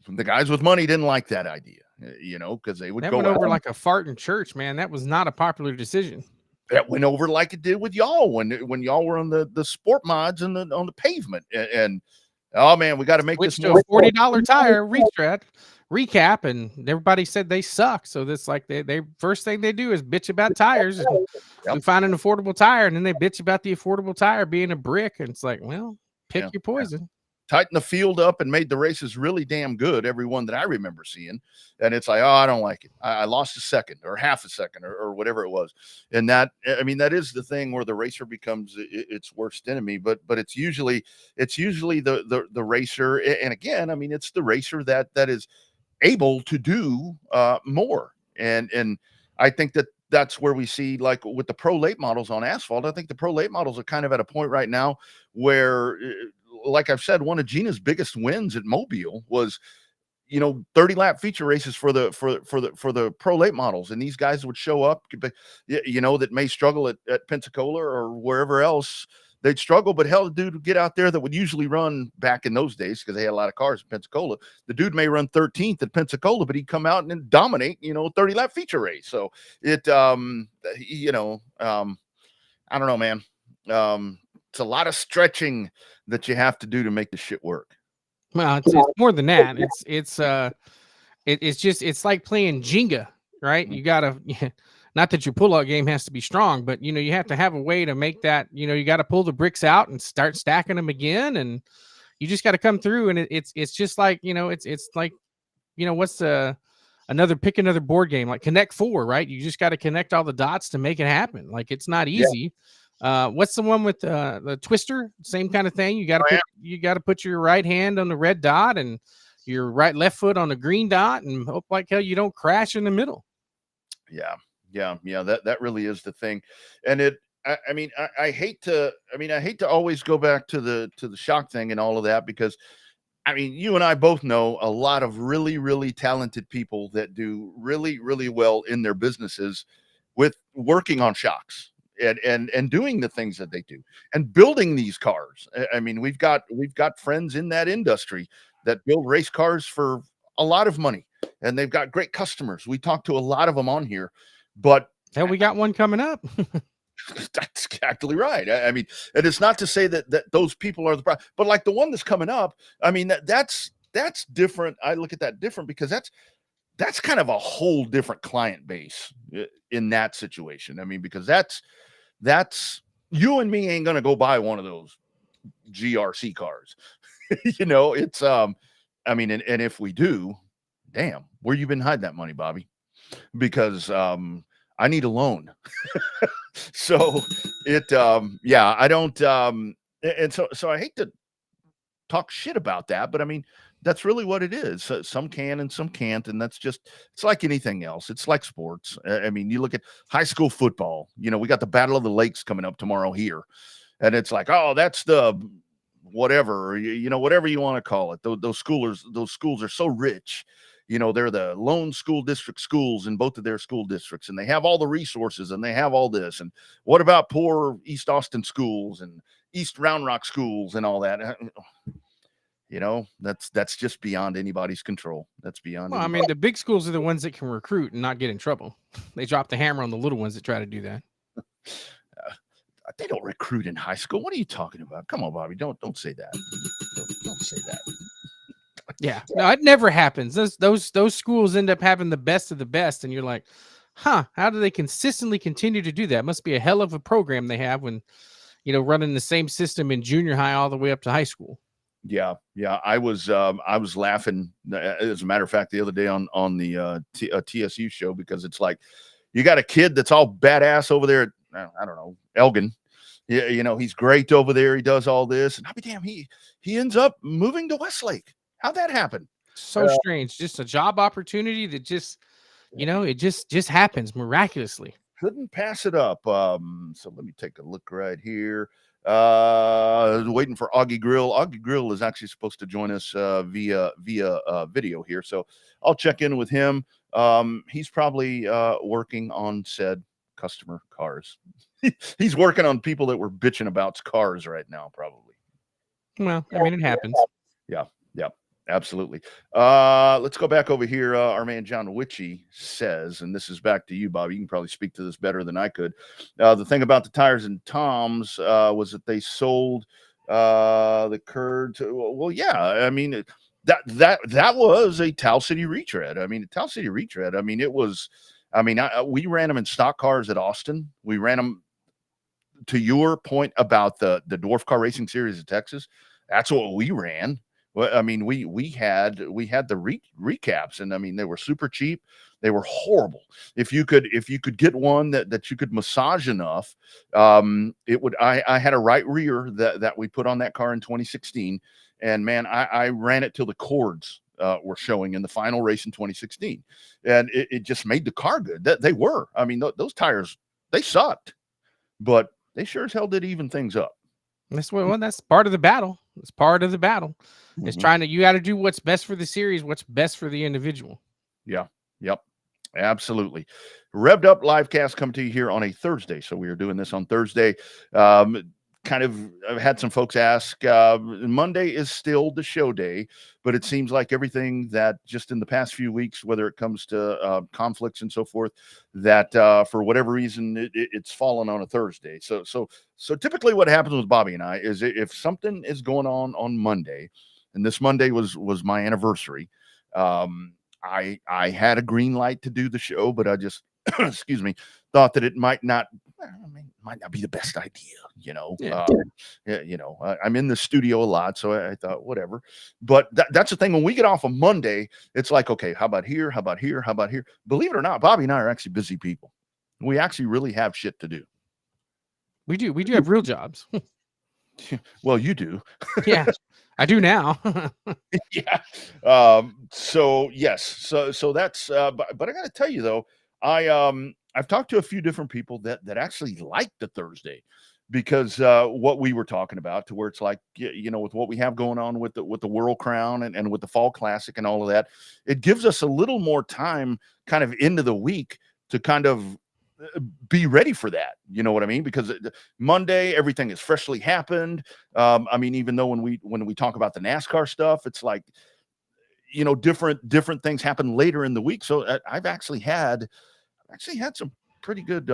the guys with money didn't like that idea, you know, because they would that go went over out. like a fart in church, man. That was not a popular decision. That went over like it did with y'all when y'all were on the sport mods and on the pavement. And oh man, we got to make this to a $40 tire recap, and everybody said they suck. So that's like they first thing they do is bitch about tires. And we find an affordable tire, and then they bitch about the affordable tire being a brick. And it's like, well, pick your poison. Tighten the field up and made the races really damn good, every one that I remember seeing. And it's like, oh, I don't like it. I lost a second or half a second or whatever it was. And that, I mean, that is the thing where the racer becomes its worst enemy. But it's usually the racer. And again, I mean, it's the racer that is able to do more. And I think that's where we see, like with the pro late models on asphalt, I think the pro late models are kind of at a point right now where, like I've said, one of Gina's biggest wins at Mobile was, you know, 30-lap feature races for the pro late models. And these guys would show up, you know, that may struggle at Pensacola or wherever else they'd struggle, but hell, the dude would get out there that would usually run back in those days, because they had a lot of cars in Pensacola. The dude may run 13th at Pensacola, but he'd come out and then dominate, you know, 30-lap feature race. So it, you know, I don't know, man. It's a lot of stretching that you have to do to make the shit work. Well, it's more than that. It's like playing Jenga, right? You gotta, not that your pull-out game has to be strong, but you know, you have to have a way to make that, you know, you got to pull the bricks out and start stacking them again, and you just got to come through. And it's just like, you know, it's like, you know, what's pick another board game like Connect 4, right? You just got to connect all the dots to make it happen. Like, it's not easy. What's the one with the Twister? Same kind of thing. You got to put your right hand on the red dot and your left foot on the green dot, and hope like hell you don't crash in the middle. Yeah. That really is the thing. And I hate to always go back to the shock thing and all of that, because I mean, you and I both know a lot of really, really talented people that do really, really well in their businesses with working on shocks and doing the things that they do and building these cars. I mean, we've got friends in that industry that build race cars for a lot of money, and they've got great customers. We talk to a lot of them on here, but hell, we got one coming up. That's exactly right. I mean, and it's not to say that those people are the problem, but like the one that's coming up, I mean, that's different. I look at that different because that's kind of a whole different client base in that situation. I mean, because that's you and me ain't going to go buy one of those GRC cars. You know, it's, I mean, and if we do, damn, where you been hiding that money, Bobby? Because, I need a loan. So it, I don't, and so I hate to talk shit about that, but I mean, that's really what it is. Some can and some can't. And that's just, it's like anything else. It's like sports. I mean, you look at high school football, you know, we got the Battle of the Lakes coming up tomorrow here. And it's like, oh, that's the whatever, you know, whatever you want to call it. Those schools are so rich. You know, they're the lone school district schools in both of their school districts, and they have all the resources and they have all this. And what about poor East Austin schools and East Round Rock schools and all that? you know, that's just beyond anybody's control. That's beyond. Well, I mean, the big schools are the ones that can recruit and not get in trouble. They drop the hammer on the little ones that try to do that. They don't recruit in high school. What are you talking about? Come on, Bobby. Don't say that. Don't say that. Yeah, no, it never happens. Those schools end up having the best of the best, and you're like, huh? How do they consistently continue to do that? Must be a hell of a program they have when, running the same system in junior high all the way up to high school. Yeah. I was laughing, as a matter of fact, the other day on the TSU show, because it's like you got a kid that's all badass over there at, I don't know, Elgin. Yeah, he's great over there. He does all this, and I'll be damn, he ends up moving to Westlake. How'd that happen? So strange. Just a job opportunity that just, it just happens miraculously. Couldn't pass it up. So let me take a look right here. Waiting for Augie Grill. Augie Grill is actually supposed to join us via video here, so I'll check in with him. He's probably working on said customer cars. He's working on people that were bitching about cars right now, probably. Well, I mean, it happens. Yeah, absolutely. Let's go back over here. Our man John Witchy says, and this is back to you, Bobby. You can probably speak to this better than I could. The thing about the tires and toms was that they sold the curd to, well, yeah. I mean, that was a Towel City retread. I mean, Towel City retread. I mean, it was. I mean, we ran them in stock cars at Austin. We ran them, to your point about the Dwarf Car Racing Series of Texas. That's what we ran. Well, I mean, we had the recaps, and I mean, they were super cheap. They were horrible. If you could get one that you could massage enough, it would. I had a right rear that we put on that car in 2016, and man, I ran it till the cords were showing in the final race in 2016, and it just made the car good. That they were. I mean, those tires, they sucked, but they sure as hell did even things up. That's part of the battle. It's part of the battle. Mm-hmm. It's you got to do what's best for the series, what's best for the individual. Yeah. Yep. Absolutely. Revved Up Livecast come to you here on a Thursday. So we are doing this on Thursday. Kind of, I've had some folks ask, Monday is still the show day, but it seems like everything that just in the past few weeks, whether it comes to conflicts and so forth, that for whatever reason, it's fallen on a Thursday. So typically what happens with Bobby and I is if something is going on Monday, and this Monday was my anniversary, I had a green light to do the show, but I just, excuse me, thought that it might not be the best idea, Yeah. I'm in the studio a lot, so I thought whatever. But that's the thing. When we get off on Monday, it's like, okay, how about here? How about here? How about here? Believe it or not, Bobby and I are actually busy people. We actually really have shit to do. We do have real jobs. Well, you do. Yeah, I do now. Yeah. So yes. So that's. But I got to tell you though, I've talked to a few different people that actually like the Thursday, because what we were talking about, to where it's like, with what we have going on with the World Crown and with the Fall Classic and all of that, it gives us a little more time kind of into the week to kind of be ready for that. You know what I mean? Because Monday, everything is freshly happened. I mean, even though when we talk about the NASCAR stuff, it's like, different things happen later in the week. So I've actually had some pretty good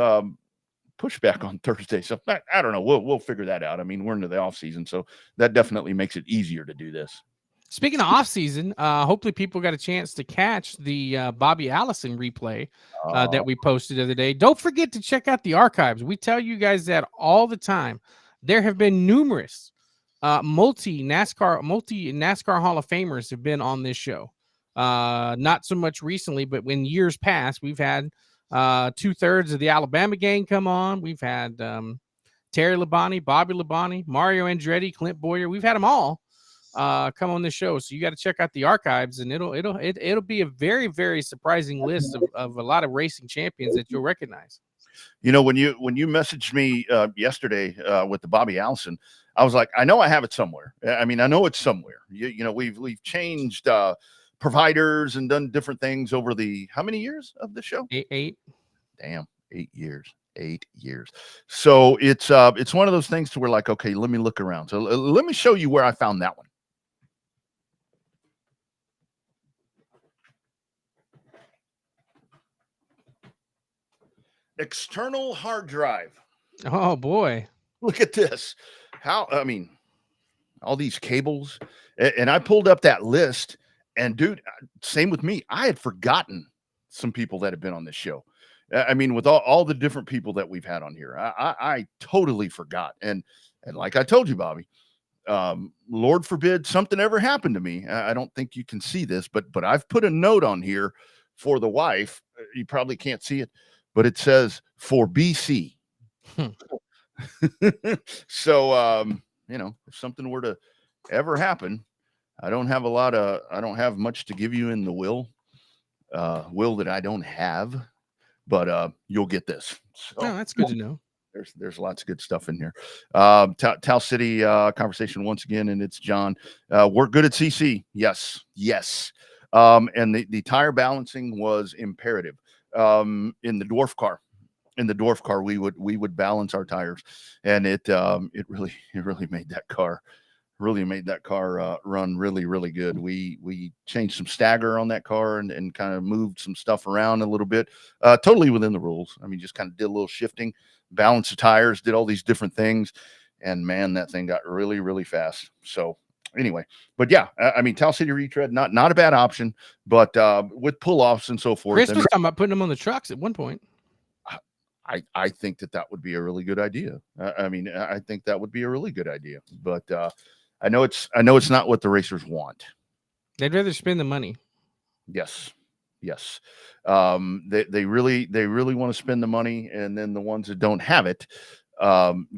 pushback on Thursday. So I don't know. We'll figure that out. I mean, we're into the off season, so that definitely makes it easier to do this. Speaking of off season, hopefully people got a chance to catch the Bobby Allison replay that we posted the other day. Don't forget to check out the archives. We tell you guys that all the time. There have been numerous multi NASCAR Hall of Famers have been on this show. Not so much recently, but in years past, we've had 2/3 of the Alabama gang come on. We've had Terry Labonte, Bobby Labonte, Mario Andretti, Clint Boyer. We've had them all come on the show. So you got to check out the archives, and it'll be a very, very surprising list of a lot of racing champions that you'll recognize. When you messaged me yesterday with the Bobby Allison, I was like, I know I have it somewhere. I mean, I know it's somewhere. We've changed providers and done different things over the how many years of the show? 8. Damn, 8 years. 8 years. So it's one of those things to where like, okay, let me look around. So let me show you where I found that one. external hard drive. Oh boy. Look at this. I mean, all these cables. And I pulled up that list, and dude, same with me. I had forgotten some people that have been on this show. I mean, with all the different people that we've had on here, I totally forgot. And like I told you, Bobby, Lord forbid something ever happened to me. I don't think you can see this, but I've put a note on here for the wife. You probably can't see it, but it says for BC. So, if something were to ever happen, I don't have much to give you in the will that I don't have, but you'll get this. So Oh, that's good to know. there's lots of good stuff in here. Tau City conversation once again, and it's John. We're good at CC. Yes. And the tire balancing was imperative. In the dwarf car. We would balance our tires, and it really made that car run really, really good. We changed some stagger on that car and kind of moved some stuff around a little bit, totally within the rules. I mean, just kind of did a little shifting, balanced the tires, did all these different things, and man, that thing got really, really fast. So anyway, but yeah, I mean, Tau City retread, not a bad option, but with pull-offs and so forth. Chris was talking about putting them on the trucks at one point. I think that would be a really good idea. I think that would be a really good idea, but I know it's not what the racers want. They'd rather spend the money. Yes. They really want to spend the money, and then the ones that don't have it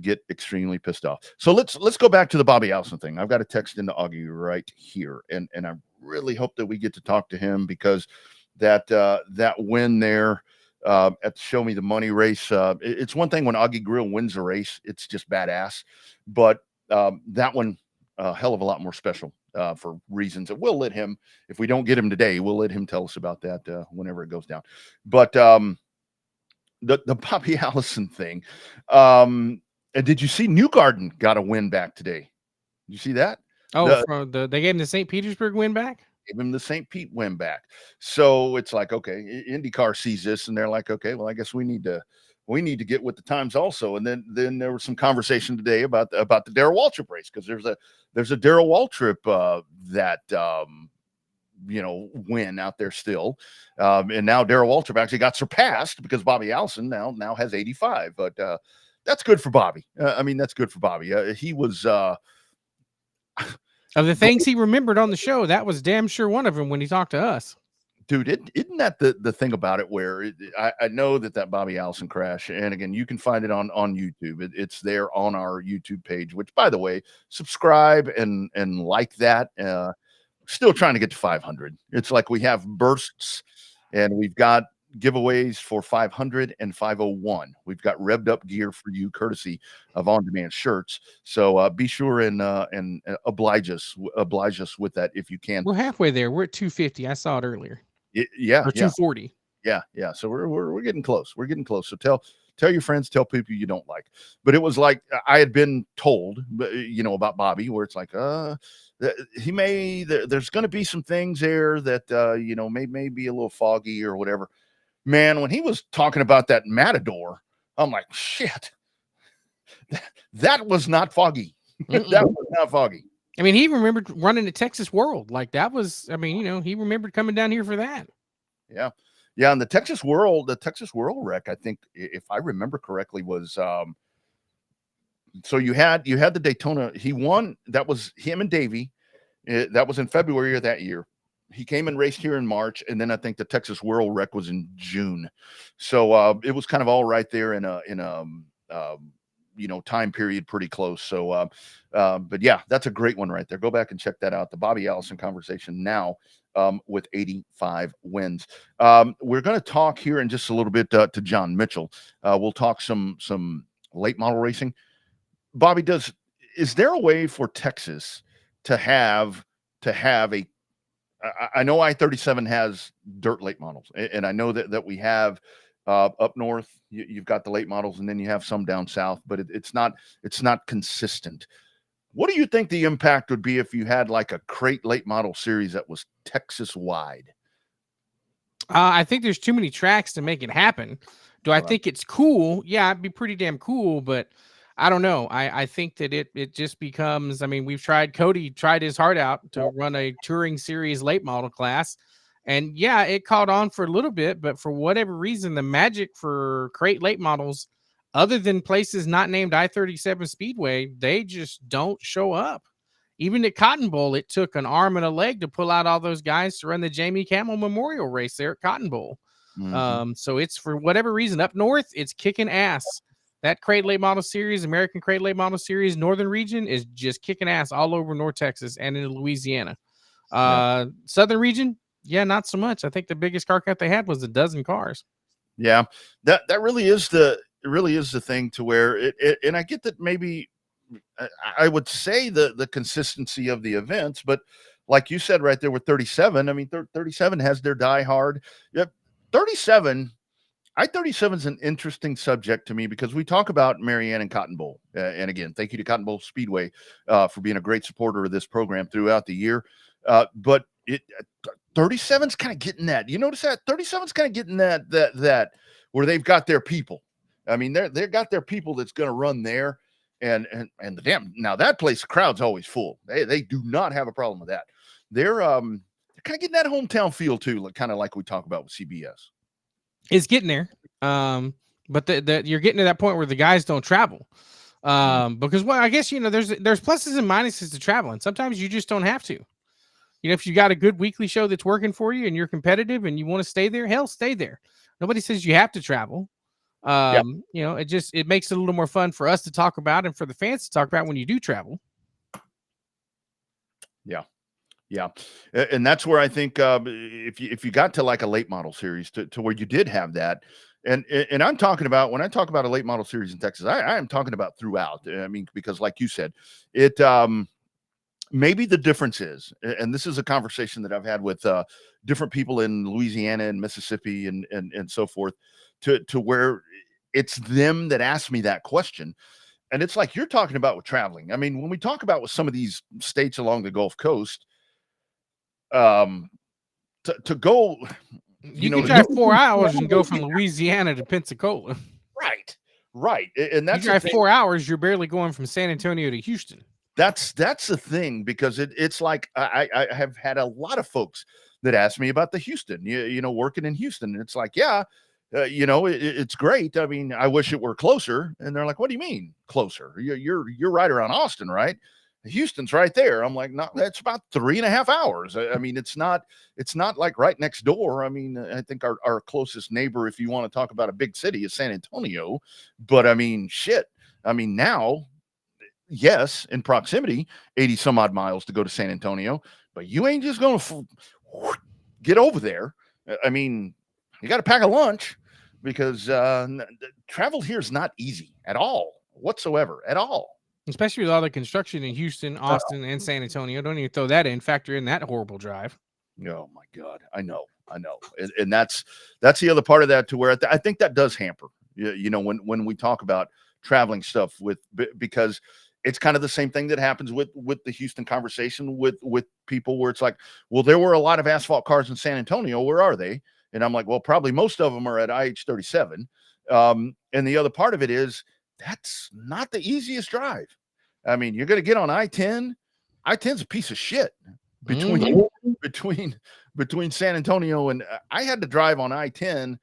get extremely pissed off. So let's go back to the Bobby Allison thing. I've got a text into Augie right here, and I really hope that we get to talk to him, because that win there at the Show Me the Money race, it's one thing when Augie Grill wins a race, it's just badass, but that one a hell of a lot more special for reasons that we'll let him, if we don't get him today, we'll let him tell us about that whenever it goes down. But the Bobby Allison thing, and did you see Newgarden got a win back today? Did you see that? Oh, they gave him the St. Petersburg win back? Gave him the St. Pete win back. So it's like, okay, IndyCar sees this and they're like, okay, well, I guess we need to get with the times also. And then there was some conversation today about the Darrell Waltrip race, because there's a Darrell Waltrip win out there still. And now Darrell Waltrip actually got surpassed because Bobby Allison now has 85. But that's good for Bobby. That's good for Bobby. He was of the things he remembered on the show, that was damn sure one of them when he talked to us. Dude, isn't that the thing about it, where I know that Bobby Allison crash, and again, you can find it on YouTube. It's there on our YouTube page, which, by the way, subscribe and like that. Still trying to get to 500. It's like we have bursts, and we've got giveaways for 500 and 501. We've got Revved Up gear for you, courtesy of On Demand shirts. So be sure and oblige us with that if you can. We're halfway there. We're at 250. I saw it earlier. Yeah, or 240. Yeah. So we're getting close. We're getting close. So tell your friends, tell people you don't like. But it was like I had been told, about Bobby, where it's like, there's going to be some things there that may be a little foggy or whatever. Man, when he was talking about that Matador, I'm like, shit, that was not foggy. That was not foggy. I mean, he remembered running at Texas World. Like that was, he remembered coming down here for that. Yeah. And the Texas World wreck, I think, if I remember correctly, was so you had the Daytona. He won. That was him and Davey. That was in February of that year. He came and raced here in March, and then I think the Texas World wreck was in June. So it was kind of all right there in a time period pretty close. So but yeah, that's a great one right there. Go back and check that out. The Bobby Allison conversation now with 85 wins. We're going to talk here in just a little bit to John Mitchell. We'll talk some late model racing. Bobby, is there a way for Texas to have a, I know I-37 has dirt late models, and I know that we have up north, you've got the late models, and then you have some down south, but it's not consistent. What do you think the impact would be if you had like a crate late model series that was Texas wide? I think there's too many tracks to make it happen. Do I think it's cool? Yeah, it'd be pretty damn cool, but I don't know. I think that it just becomes, I mean, Cody tried his heart out to run a touring series late model class. And yeah, it caught on for a little bit, but for whatever reason, the magic for crate late models, other than places not named I-37 Speedway, they just don't show up. Even at Cotton Bowl, it took an arm and a leg to pull out all those guys to run the Jamie Camel Memorial Race there at Cotton Bowl. So it's, for whatever reason, up north, it's kicking ass. That crate late model series, American crate late model series, northern region is just kicking ass all over North Texas and in Louisiana. Southern region, yeah, not so much. I think the biggest car count they had was a dozen cars. Yeah, that really is the thing, to where it and I get that maybe I would say the consistency of the events, but like you said right there with 37, I mean, 37 has their diehard. Yep, 37. I-37 is an interesting subject to me because we talk about Marianne and Cotton Bowl. And again, thank you to Cotton Bowl Speedway for being a great supporter of this program throughout the year. But 37's kind of getting that. You notice that 37's kind of getting that where they've got their people. I mean, they've got their people that's going to run there. And the damn, now that place, the crowd's always full. They do not have a problem with that. They're kind of getting that hometown feel too, kind of like we talk about with CBS. It's getting there. But you're getting to that point where the guys don't travel. Because, well, I guess, there's pluses and minuses to traveling. Sometimes you just don't have to. If you got a good weekly show that's working for you and you're competitive and you want to stay there, hell, stay there. Nobody says you have to travel. It makes it a little more fun for us to talk about and for the fans to talk about when you do travel. Yeah. And that's where I think if you got to like a late model series to where you did have that, and I'm talking about, when I talk about a late model series in Texas, I am talking about throughout. I mean, because like you said, it maybe the difference is, and this is a conversation that I've had with different people in Louisiana and Mississippi and so forth, to where it's them that ask me that question. And it's like you're talking about with traveling. I mean, when we talk about with some of these states along the Gulf Coast, to go, you can drive 4 hours and go from Louisiana to Pensacola. Right. And that's, you drive 4 hours, you're barely going from San Antonio to Houston. That's the thing, because it's like I have had a lot of folks that ask me about the Houston, working in Houston. And it's like, yeah, it's great. I mean, I wish it were closer. And they're like, what do you mean closer? You're right around Austin, right? Houston's right there. I'm like, no, that's about 3.5 hours. I mean, it's not like right next door. I mean, I think our closest neighbor, if you want to talk about a big city, is San Antonio. But I mean, shit. I mean, now, yes, in proximity, 80 some odd miles to go to San Antonio, but you ain't just going to get over there. I mean, you got to pack a lunch, because travel here is not easy at all, whatsoever, at all. Especially with all the construction in Houston, Austin, and San Antonio. Don't even throw that in. Factor in that horrible drive. Oh my God, I know, and that's the other part of that, to where I think that does hamper. When we talk about traveling stuff because it's kind of the same thing that happens with the Houston conversation with people, where it's like, well, there were a lot of asphalt cars in San Antonio. Where are they? And I'm like, well, probably most of them are at IH-37. And the other part of it is, that's not the easiest drive. I mean, you're going to get on I-10. I-10's a piece of shit between San Antonio and I had to drive on I-10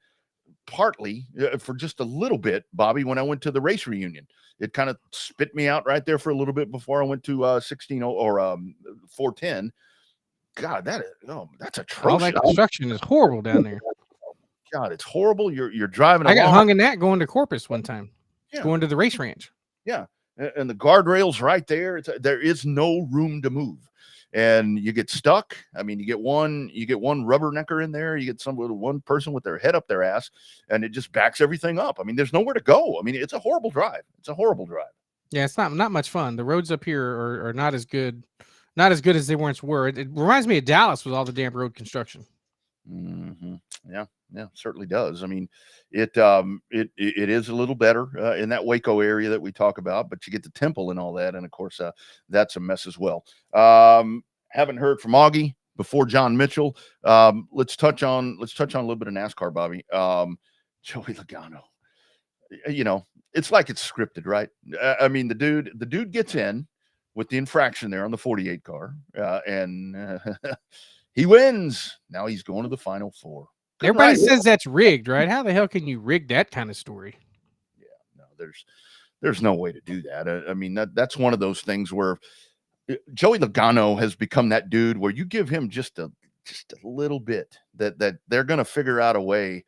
partly for just a little bit, Bobby, when I went to the race reunion. It kind of spit me out right there for a little bit before I went to 16 or 410. God, that's atrocious. All that construction is horrible down there. God, it's horrible. You're driving. I got hung in that going to Corpus one time. Yeah. Going to the race ranch. Yeah. And the guardrail's right there. There is no room to move, and you get stuck. I mean, you get one rubbernecker in there. You get one person with their head up their ass, and it just backs everything up. I mean, there's nowhere to go. I mean, it's a horrible drive. Yeah, it's not much fun. The roads up here are not as good as they once were. It reminds me of Dallas with all the damn road construction. Mm-hmm. Yeah, certainly does. I mean, it is a little better in that Waco area that we talk about, but you get the Temple and all that, and of course that's a mess as well. Haven't heard from Augie before John Mitchell. Let's touch on a little bit of NASCAR, Bobby. Joey Logano. You know, it's like it's scripted, right? I mean, the dude gets in with the infraction there on the 48 car, and he wins. Now he's going to the Final Four. Good Everybody ride. says that's rigged, right? How the hell can you rig that kind of story? Yeah, no, there's no way to do that. I mean, that's one of those things where Joey Logano has become that dude where you give him just a little bit that they're going to figure out a way.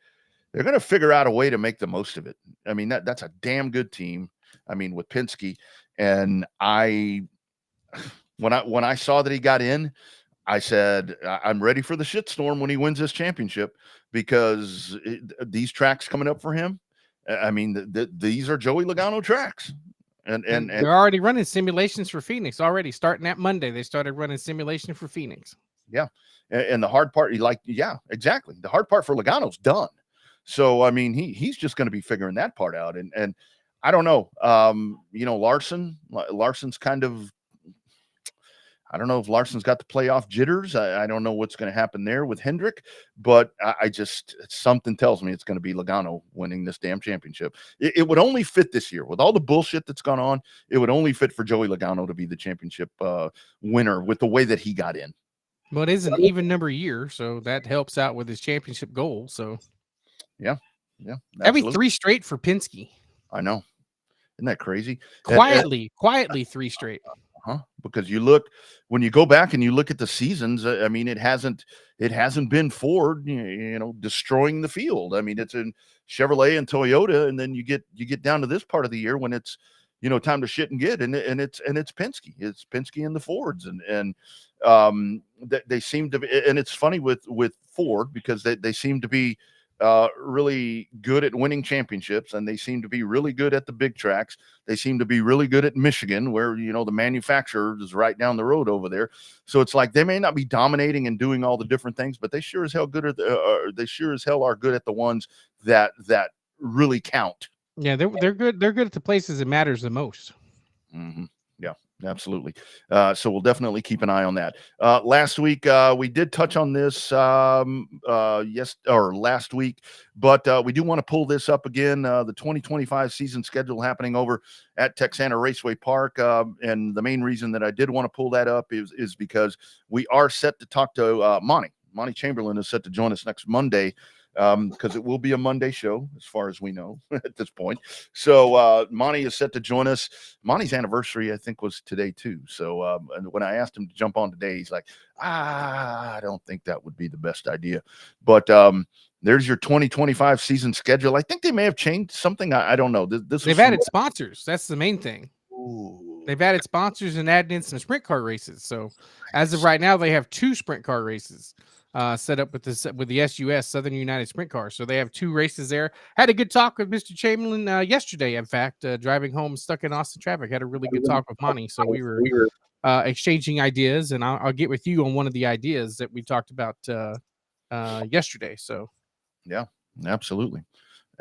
They're going to figure out a way to make the most of it. I mean, that's a damn good team. I mean, with Penske, and when I saw that he got in, I said, I'm ready for the shitstorm when he wins this championship, because these tracks coming up for him, I mean, these are Joey Logano tracks. And they're already running simulations for Phoenix already. Starting that Monday, they started running simulation for Phoenix. Yeah. And the hard part, yeah, exactly. The hard part for Logano's done. So, I mean, he's just going to be figuring that part out. And I don't know. You know, Larson's kind of, I don't know if Larson's got the playoff jitters. I don't know what's going to happen there with Hendrick, but I just, something tells me it's going to be Logano winning this damn championship. It would only fit this year with all the bullshit that's gone on. It would only fit for Joey Logano to be the championship winner with the way that he got in. Well, it is an even number year, so that helps out with his championship goal. So, yeah, that'd be 3 straight for Penske. I know, isn't that crazy? Quietly 3 straight. Because when you go back and you look at the seasons, I mean, it hasn't been Ford, you know, destroying the field. I mean, it's in Chevrolet and Toyota, and then you get down to this part of the year when it's, you know, time to shit and get, and it's Penske. It's Penske and the Fords, and they seem to be, and it's funny with Ford, because they seem to be really good at winning championships, and they seem to be really good at the big tracks. They seem to be really good at Michigan, where, you know, the manufacturer is right down the road over there. So it's like they may not be dominating and doing all the different things, but they sure as hell they sure as hell are good at the ones that really count. Yeah, they're good. They're good at the places that matters the most. Mm-hmm. Yeah, absolutely. So we'll definitely keep an eye on that. Last week, we did touch on this last week, but we do want to pull this up again. The 2025 season schedule happening over at Texana Raceway Park. And the main reason that I did want to pull that up is because we are set to talk to Monty. Monty Chamberlain is set to join us next Monday, because it will be a Monday show as far as we know at this point. So Monty is set to join us. Monty's anniversary, I think, was today too. So and when I asked him to jump on today, he's like, I don't think that would be the best idea. But there's your 2025 season schedule. I think they may have changed something. I don't know. They've added sponsors. That's the main thing. Ooh. They've added sponsors and added in some sprint car races. So as of right now, they have 2 sprint car races set up with the SUS, Southern United Sprint Car. So they have 2 races there. Had a good talk with Mr. Chamberlain yesterday. In fact, driving home stuck in Austin traffic, had a really good talk with Monty. So we were exchanging ideas, and I'll get with you on one of the ideas that we talked about yesterday. So yeah, absolutely.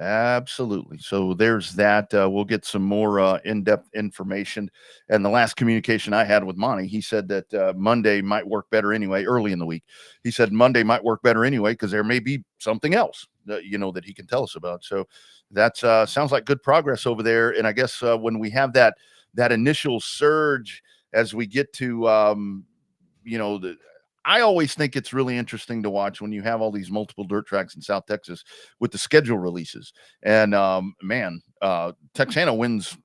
Absolutely. So there's that. We'll get some more in-depth information. And the last communication I had with Monty, he said that Monday might work better anyway, early in the week. He said Monday might work better anyway, because there may be something else that, you know, that he can tell us about. So that sounds like good progress over there. And I guess when we have that initial surge, as we get to, you know, I always think it's really interesting to watch when you have all these multiple dirt tracks in South Texas with the schedule releases. And Texana wins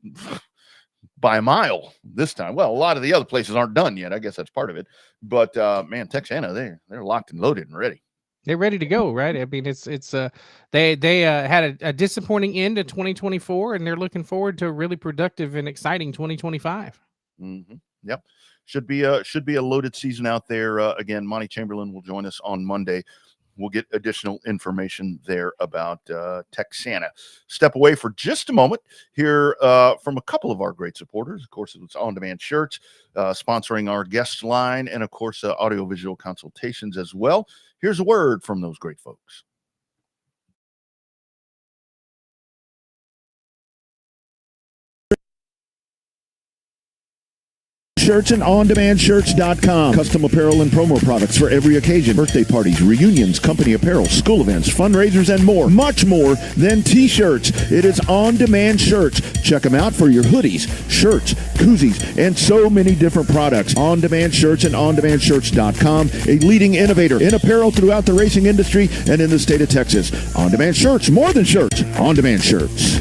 by a mile this time. Well, a lot of the other places aren't done yet. I guess that's part of it. But man, Texana, they're locked and loaded and ready. they're ready to go, right? I mean, it's they had a disappointing end to 2024, and they're looking forward to a really productive and exciting 2025. Mm-hmm. Yep. Should be a loaded season out there. Again, Monty Chamberlain will join us on Monday. We'll get additional information there about Texana. Step away for just a moment here from a couple of our great supporters. Of course, it's On Demand Shirts, sponsoring our guest line, and of course, audiovisual consultations as well. Here's a word from those great folks. Shirts and OnDemandShirts.com. Custom apparel and promo products for every occasion. Birthday parties, reunions, company apparel, school events, fundraisers, and more. Much more than T-shirts. It is On Demand Shirts. Check them out for your hoodies, shirts, koozies, and so many different products. On Demand Shirts and OnDemandShirts.com. A leading innovator in apparel throughout the racing industry and in the state of Texas. On Demand Shirts, more than shirts. On Demand Shirts.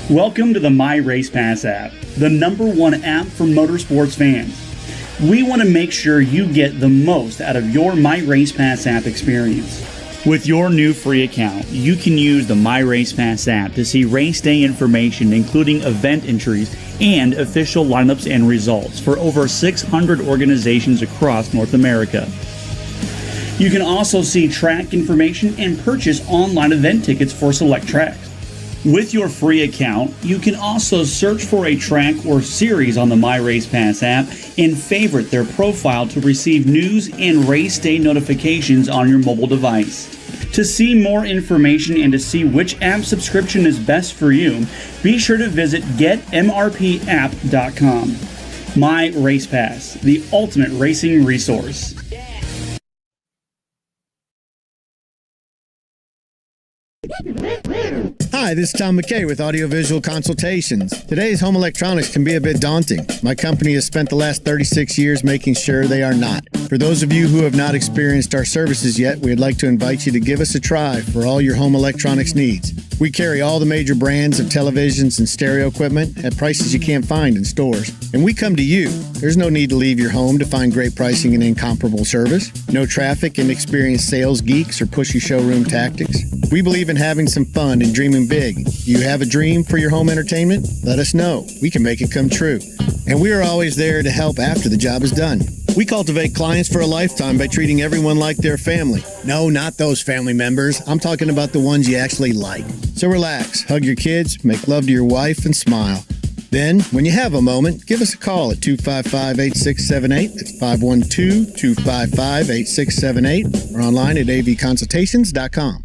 Welcome to the My Race Pass app, the #1 app for motorsports fans. We want to make sure you get the most out of your My Race Pass app experience. With your new free account, you can use the My Race Pass app to see race day information, including event entries and official lineups and results for over 600 organizations across North America. You can also see track information and purchase online event tickets for select tracks. With your free account, you can also search for a track or series on the My Race Pass app and favorite their profile to receive news and race day notifications on your mobile device. To see more information and to see which app subscription is best for you, be sure to visit getmrpapp.com. My Race Pass, the ultimate racing resource. Hi, this is Tom McKay with Audiovisual Consultations. Today's home electronics can be a bit daunting. My company has spent the last 36 years making sure they are not. For those of you who have not experienced our services yet, we'd like to invite you to give us a try for all your home electronics needs. We carry all the major brands of televisions and stereo equipment at prices you can't find in stores. And we come to you. There's no need to leave your home to find great pricing and incomparable service. No traffic, inexperienced sales geeks, or pushy showroom tactics. We believe in having some fun and dreaming big. You have a dream for your home entertainment? Let us know. We can make it come true. And we are always there to help after the job is done. We cultivate clients for a lifetime by treating everyone like their family. No, not those family members. I'm talking about the ones you actually like. So relax, hug your kids, make love to your wife, and smile. Then, when you have a moment, give us a call at 255-8678. That's 512-255-8678. Or online at avconsultations.com.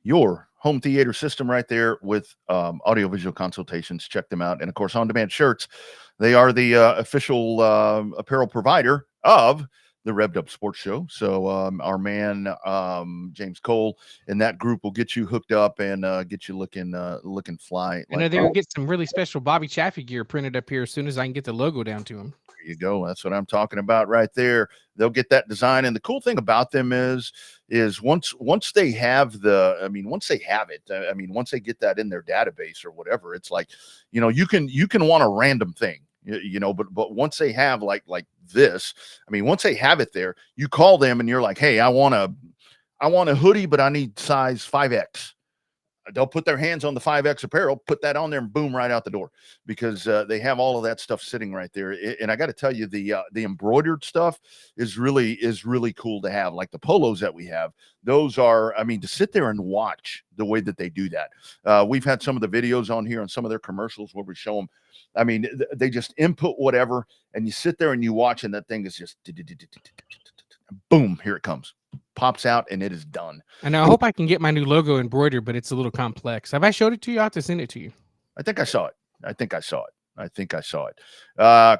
Your home theater system right there with audiovisual consultations. Check them out. And of course, On Demand Shirts, they are the official apparel provider of the Revved Up Sports Show. So our man James Cole and that group will get you hooked up and get you looking fly. I know they'll get some really special Bobby Chaffee gear printed up here as soon as I can get the logo down to them. There you go. That's what I'm talking about right there. They'll get that design. And the cool thing about them is once they have once they have it, once they get that in their database or whatever, it's like, you can want a random thing, but once they have like this, once they have it there, you call them and you're like, hey, I want a hoodie, but I need size 5X. They'll put their hands on the 5X apparel, put that on there, and boom, right out the door, because they have all of that stuff sitting right there. And I got to tell you, the embroidered stuff is really cool to have. Like the polos that we have, those are, to sit there and watch the way that they do that. We've had some of the videos on here on some of their commercials where we show them. They just input whatever, and you sit there and you watch, and that thing is just boom, here it comes. Pops out and it is done. And I hope I can get my new logo embroidered, but it's a little complex. Have I showed it to you? I have to send it to you. I think I saw it.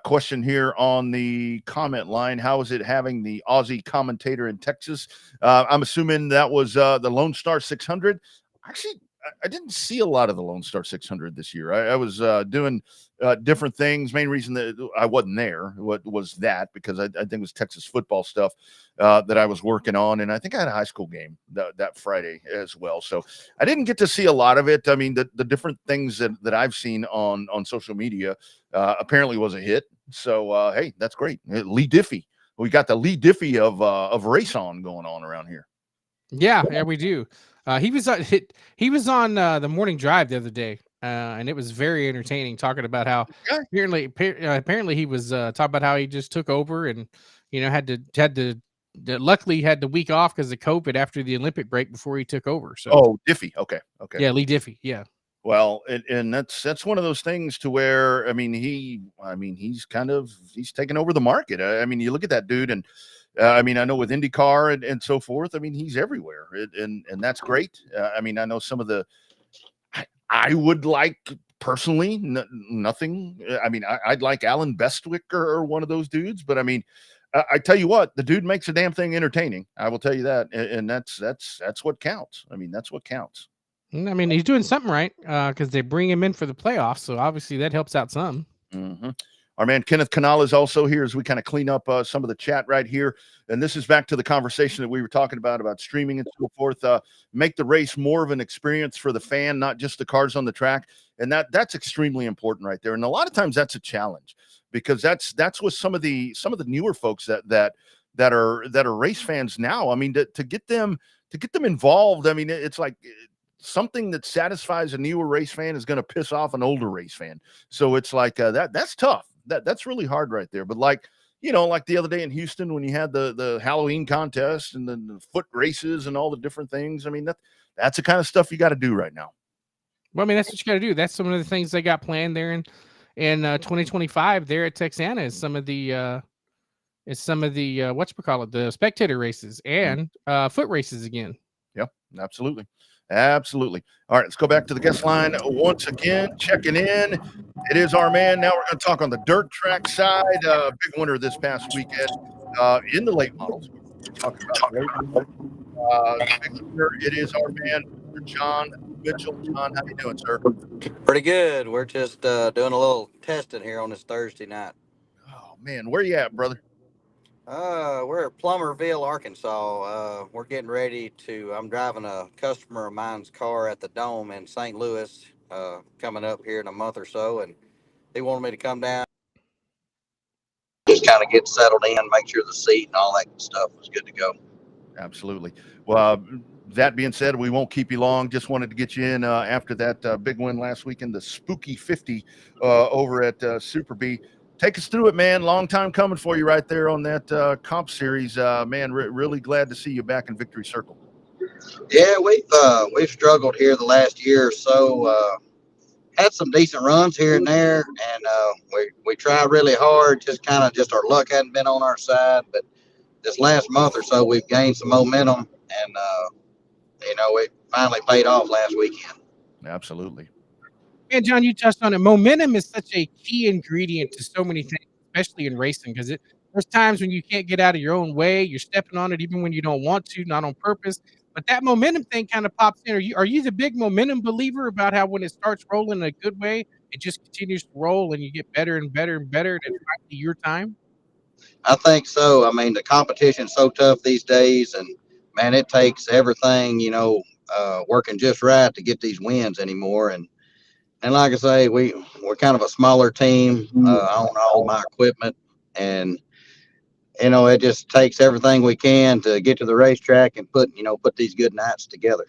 Question here on the comment line. How is it having the Aussie commentator in Texas? I'm assuming that was the Lone Star 600. Actually, I didn't see a lot of the Lone Star 600 this year. I was doing different things. Main reason that I wasn't there was that because I think it was Texas football stuff that I was working on. And I think I had a high school game that Friday as well. So I didn't get to see a lot of it. The different things that I've seen on social media apparently was a hit. So, hey, that's great. Lee Diffie. We got the Lee Diffie of race on going on around here. Yeah, we do. He was on the morning drive the other day, and it was very entertaining. Talking about how apparently he was talking about how he just took over and luckily had the week off because of COVID after the Olympic break before he took over. So Diffie, okay, yeah, Lee Diffie, yeah. Well, and that's one of those things to where he's taken over the market. You look at that dude and. I mean, I know with IndyCar and so forth, I mean, he's everywhere, and that's great. I mean, I know some of the, I would like personally nothing. I mean, I'd like Alan Bestwick or one of those dudes, but I mean, I tell you what, the dude makes a damn thing entertaining. I will tell you that, and that's what counts. I mean, that's what counts. I mean, he's doing something right because they bring him in for the playoffs, so obviously that helps out some. Mm-hmm. Our man Kenneth Canal is also here as we kind of clean up some of the chat right here. And this is back to the conversation that we were talking about streaming and so forth. Make the race more of an experience for the fan, not just the cars on the track. And that's extremely important right there. And a lot of times that's a challenge because that's what some of the newer folks that are race fans now. I mean, to get them involved. I mean, it's like something that satisfies a newer race fan is going to piss off an older race fan. So it's like that's tough. That's really hard right there. But like the other day in Houston when you had the Halloween contest and the foot races and all the different things. I mean, that's the kind of stuff you got to do right now. Well, I mean, that's what you got to do. That's some of the things they got planned there in 2025 there at Texana is some of the whatchamacallit, the spectator races and foot races again. Yep, absolutely. Absolutely. All right, let's go back to the guest line once again. Checking in. It is our man. Now we're going to talk on the dirt track side. Big winner this past weekend in the late models. We're talking about big winner. It is our man, John Mitchell. John, how you doing, sir? Pretty good. We're just doing a little testing here on this Thursday night. Oh man, where you at, brother? We're at Plummerville, Arkansas. We're getting ready I'm driving a customer of mine's car at the Dome in St. Louis, coming up here in a month or so, and they wanted me to come down, just kind of get settled in, make sure the seat and all that stuff was good to go. Absolutely. Well, that being said, we won't keep you long. Just wanted to get you in after that big win last weekend, the Spooky 50 over at Super B. Take us through it, man. Long time coming for you right there on that comp series. Man, really glad to see you back in Victory Circle. Yeah, we've struggled here the last year or so. Had some decent runs here and there, and we tried really hard. Just our luck hadn't been on our side. But this last month or so, we've gained some momentum, and it finally paid off last weekend. Absolutely. And John, you touched on it. Momentum is such a key ingredient to so many things, especially in racing, because there's times when you can't get out of your own way. You're stepping on it even when you don't want to, not on purpose. But that momentum thing kind of pops in. Are you the big momentum believer about how when it starts rolling in a good way, it just continues to roll and you get better and better and better, and it's finally your time? I think so. I mean, the competition's so tough these days, and man, it takes everything, working just right to get these wins anymore. And like I say, we're kind of a smaller team. I own all my equipment, and it just takes everything we can to get to the racetrack and put these good nights together.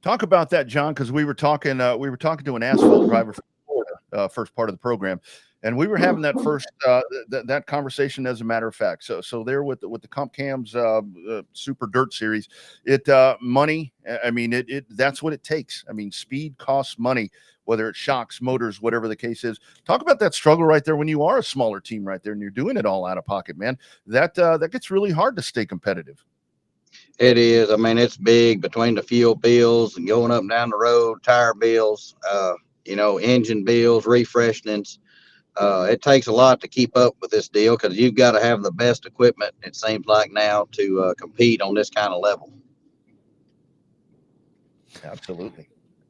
Talk about that, John, because we were talking to an asphalt driver from Florida, first part of the program, and we were having that first that conversation. As a matter of fact, so there with the Comp Cam's Super Dirt Series, money. I mean, that's what it takes. I mean, speed costs money, whether it's shocks, motors, whatever the case is. Talk about that struggle right there when you are a smaller team right there and you're doing it all out of pocket, man. That gets really hard to stay competitive. It is. I mean, it's big between the fuel bills and going up and down the road, tire bills, engine bills, refreshments. It takes a lot to keep up with this deal because you've got to have the best equipment, it seems like now, to compete on this kind of level. Absolutely.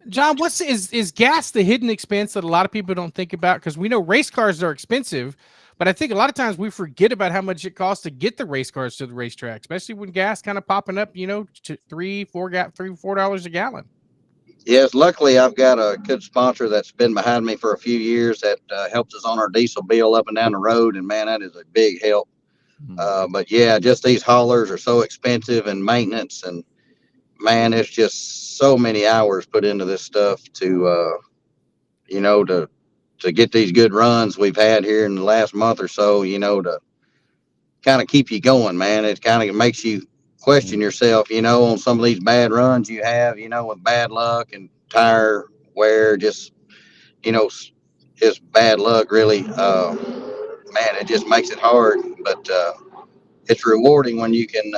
John, is gas the hidden expense that a lot of people don't think about? Because we know race cars are expensive, but I think a lot of times we forget about how much it costs to get the race cars to the racetrack, especially when gas kind of popping up, to $3-4 a gallon. Yes, luckily I've got a good sponsor that's been behind me for a few years that helps us on our diesel bill up and down the road, and man, that is a big help. But yeah, just these haulers are so expensive and maintenance, and man, it's just so many hours put into this stuff to get these good runs we've had here in the last month or so, to kind of keep you going, man. It kind of makes you question yourself, on some of these bad runs you have, with bad luck and tire wear, just bad luck really. Man, it just makes it hard. But it's rewarding when you can,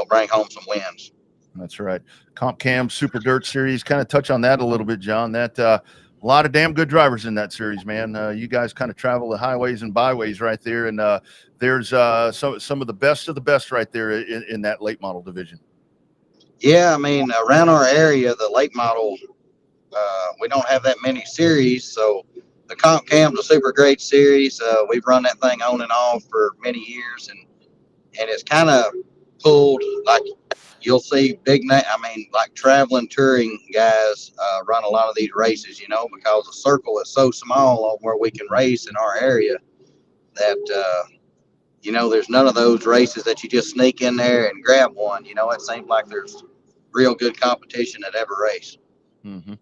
bring home some wins. That's right. Comp Cam Super Dirt Series, kind of touch on that a little bit, John. That a lot of damn good drivers in that series, man. You guys kind of travel the highways and byways right there, and there's some of the best right there in that late model division. Yeah, I mean, around our area, the late model, we don't have that many series, so the Comp Cam's a super great series. We've run that thing on and off for many years, and it's kind of pulled, like you'll see like traveling touring guys run a lot of these races, because the circle is so small on where we can race in our area that there's none of those races that you just sneak in there and grab one. It seems like there's real good competition at every race. Mm-hmm.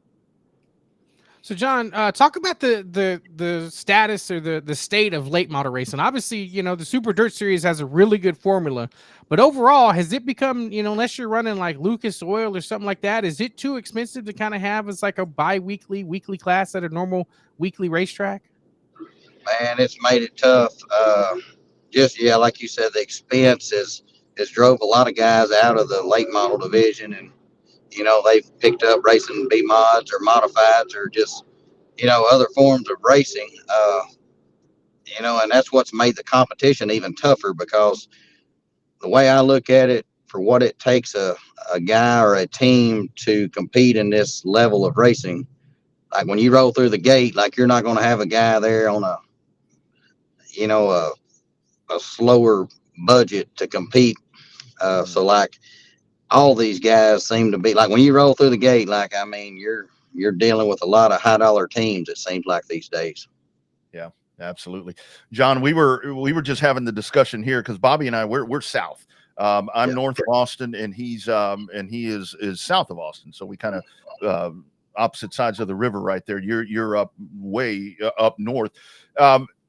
So, John, talk about the status or the state of late model racing. Obviously, the Super Dirt Series has a really good formula, but overall, has it become, unless you're running like Lucas Oil or something like that, is it too expensive to kind of have as like a weekly class at a normal weekly racetrack? Man, it's made it tough. Like you said, the expense has drove a lot of guys out of the late model division, and they've picked up racing B mods or modifieds or just other forms of racing. And that's what's made the competition even tougher, because the way I look at it, for what it takes a guy or a team to compete in this level of racing, like when you roll through the gate, like you're not going to have a guy there on a slower budget to compete. So like all these guys seem to be like, when you roll through the gate, like, I mean, you're dealing with a lot of high dollar teams, it seems like these days. Yeah, absolutely. John, we were just having the discussion here because Bobby and I, we're south. I'm north of Austin, and he is south of Austin. So we kind of opposite sides of the river right there. You're up way up north.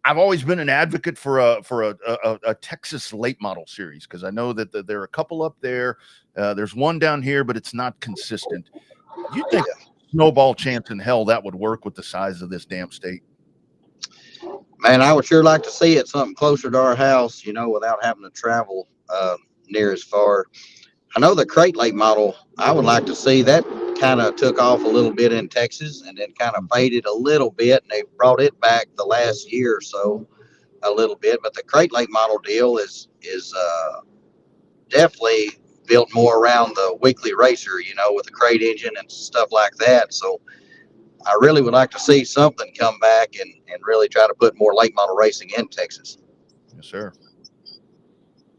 I've always been an advocate for a Texas late model series, because I know that there are a couple up there. There's one down here, but it's not consistent. You think snowball chance in hell that would work with the size of this damn state? Man, I would sure like to see it something closer to our house, without having to travel near as far. I know the crate late model, I would like to see that kind of took off a little bit in Texas and then kind of faded a little bit, and they brought it back the last year or so a little bit. But the crate late model deal is definitely built more around the weekly racer, with the crate engine and stuff like that. So I really would like to see something come back and really try to put more late model racing in Texas. Yes, sir.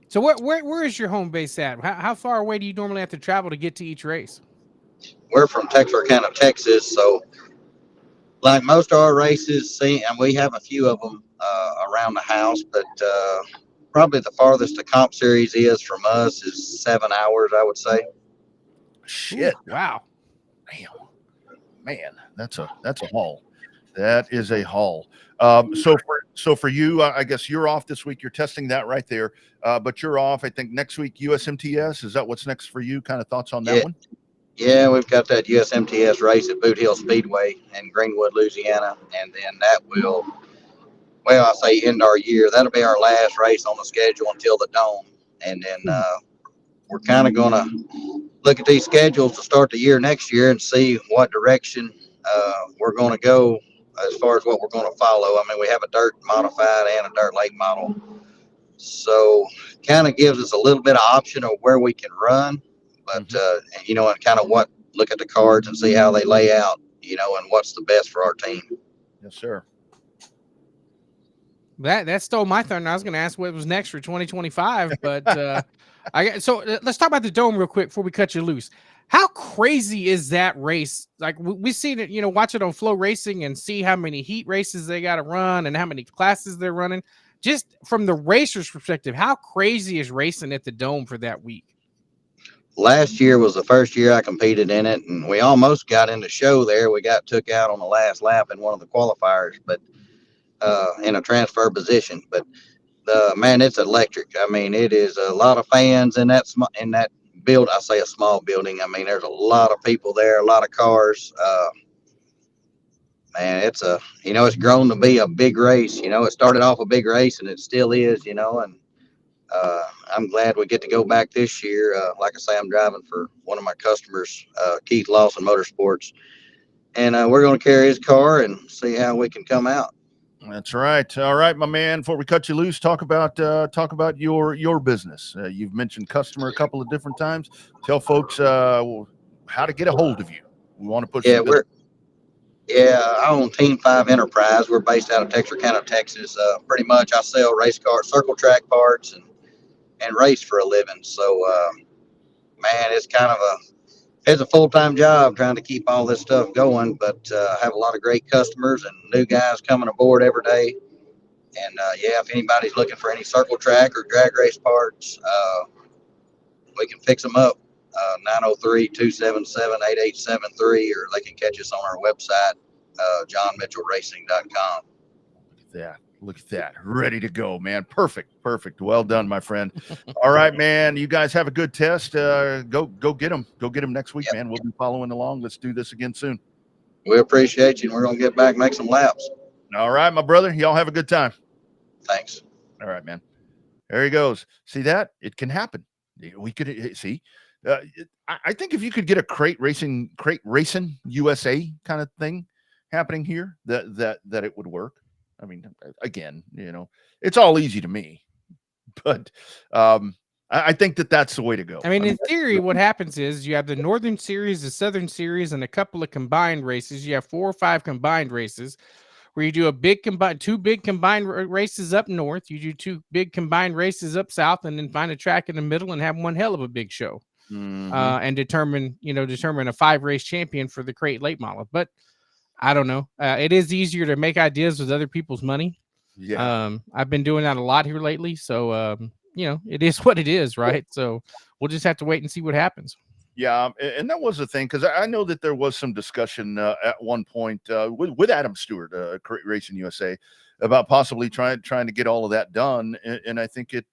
So where is your home base at? How far away do you normally have to travel to get to each race? We're from Texarkana, Texas, so like most of our races, and we have a few of them around the house, but probably the farthest the comp series is from us is 7 hours, I would say. Shit! Ooh, wow, damn, man, that's a haul. That is a haul. So for you, I guess you're off this week. You're testing that right there, but you're off. I think next week USMTS. Is that what's next for you? Kind of thoughts on that one? Yeah, we've got that USMTS race at Boot Hill Speedway in Greenwood, Louisiana, and then that will, I say end our year. That'll be our last race on the schedule until the Dome, and then we're kind of going to look at these schedules to start the year next year and see what direction we're going to go as far as what we're going to follow. I mean, we have a dirt modified and a dirt late model, so kind of gives us a little bit of option of where we can run. But, and kind of look at the cards and see how they lay out, and what's the best for our team. Yes, sir. That stole my thunder. I was going to ask what was next for 2025, but so let's talk about the Dome real quick before we cut you loose. How crazy is that race? Like we've seen it, watch it on Flow Racing and see how many heat races they got to run and how many classes they're running. Just from the racer's perspective, how crazy is racing at the Dome for that week? Last year was the first year I competed in it, and we almost got in the show there. We got took out on the last lap in one of the qualifiers, but in a transfer position. But man, it's electric. I mean, it is a lot of fans in that build. I say a small building. I mean, there's a lot of people there, a lot of cars. Man, it's grown to be a big race. It started off a big race, and it still is. And I'm glad we get to go back this year. Like I say, I'm driving for one of my customers, Keith Lawson Motorsports, and we're going to carry his car and see how we can come out. That's right. All right, my man. Before we cut you loose, talk about your business. You've mentioned customer a couple of different times. Tell folks how to get a hold of you. We want to push. Yeah, I own Team 5 Enterprise. We're based out of Texarkana, Texas. Pretty much, I sell race car, circle track parts, and race for a living. So, man, it's a full-time job trying to keep all this stuff going. But I have a lot of great customers and new guys coming aboard every day. And yeah, if anybody's looking for any circle track or drag race parts, we can fix them up. 903-277-8873, or they can catch us on our website, johnmitchellracing.com. Look at that. Ready to go, man. Perfect. Well done, my friend. All right, man. You guys have a good test. Go get them. Go get them next week, man. We'll be following along. Let's do this again soon. We appreciate you, and we're going to get back and make some laps. All right, my brother. Y'all have a good time. Thanks. All right, man. There he goes. See that? It can happen. We could see. I think if you could get a crate racing USA kind of thing happening here, that it would work. I mean, again, it's all easy to me, but I think that's the way to go. I mean, in theory, what happens is you have the Northern Series, the Southern Series, and a couple of combined races. You have 4 or 5 combined races where you do two big combined races up north. You do 2 big combined races up south, and then find a track in the middle and have one hell of a big show. And determine a 5-race champion for the crate late model. But I don't know. It is easier to make ideas with other people's money. Yeah. I've been doing that a lot here lately. So, it is what it is, right? So we'll just have to wait and see what happens. Yeah. And that was the thing, because I know that there was some discussion at one point with Adam Stewart, Crate Racing USA, about possibly trying to get all of that done. And I think it,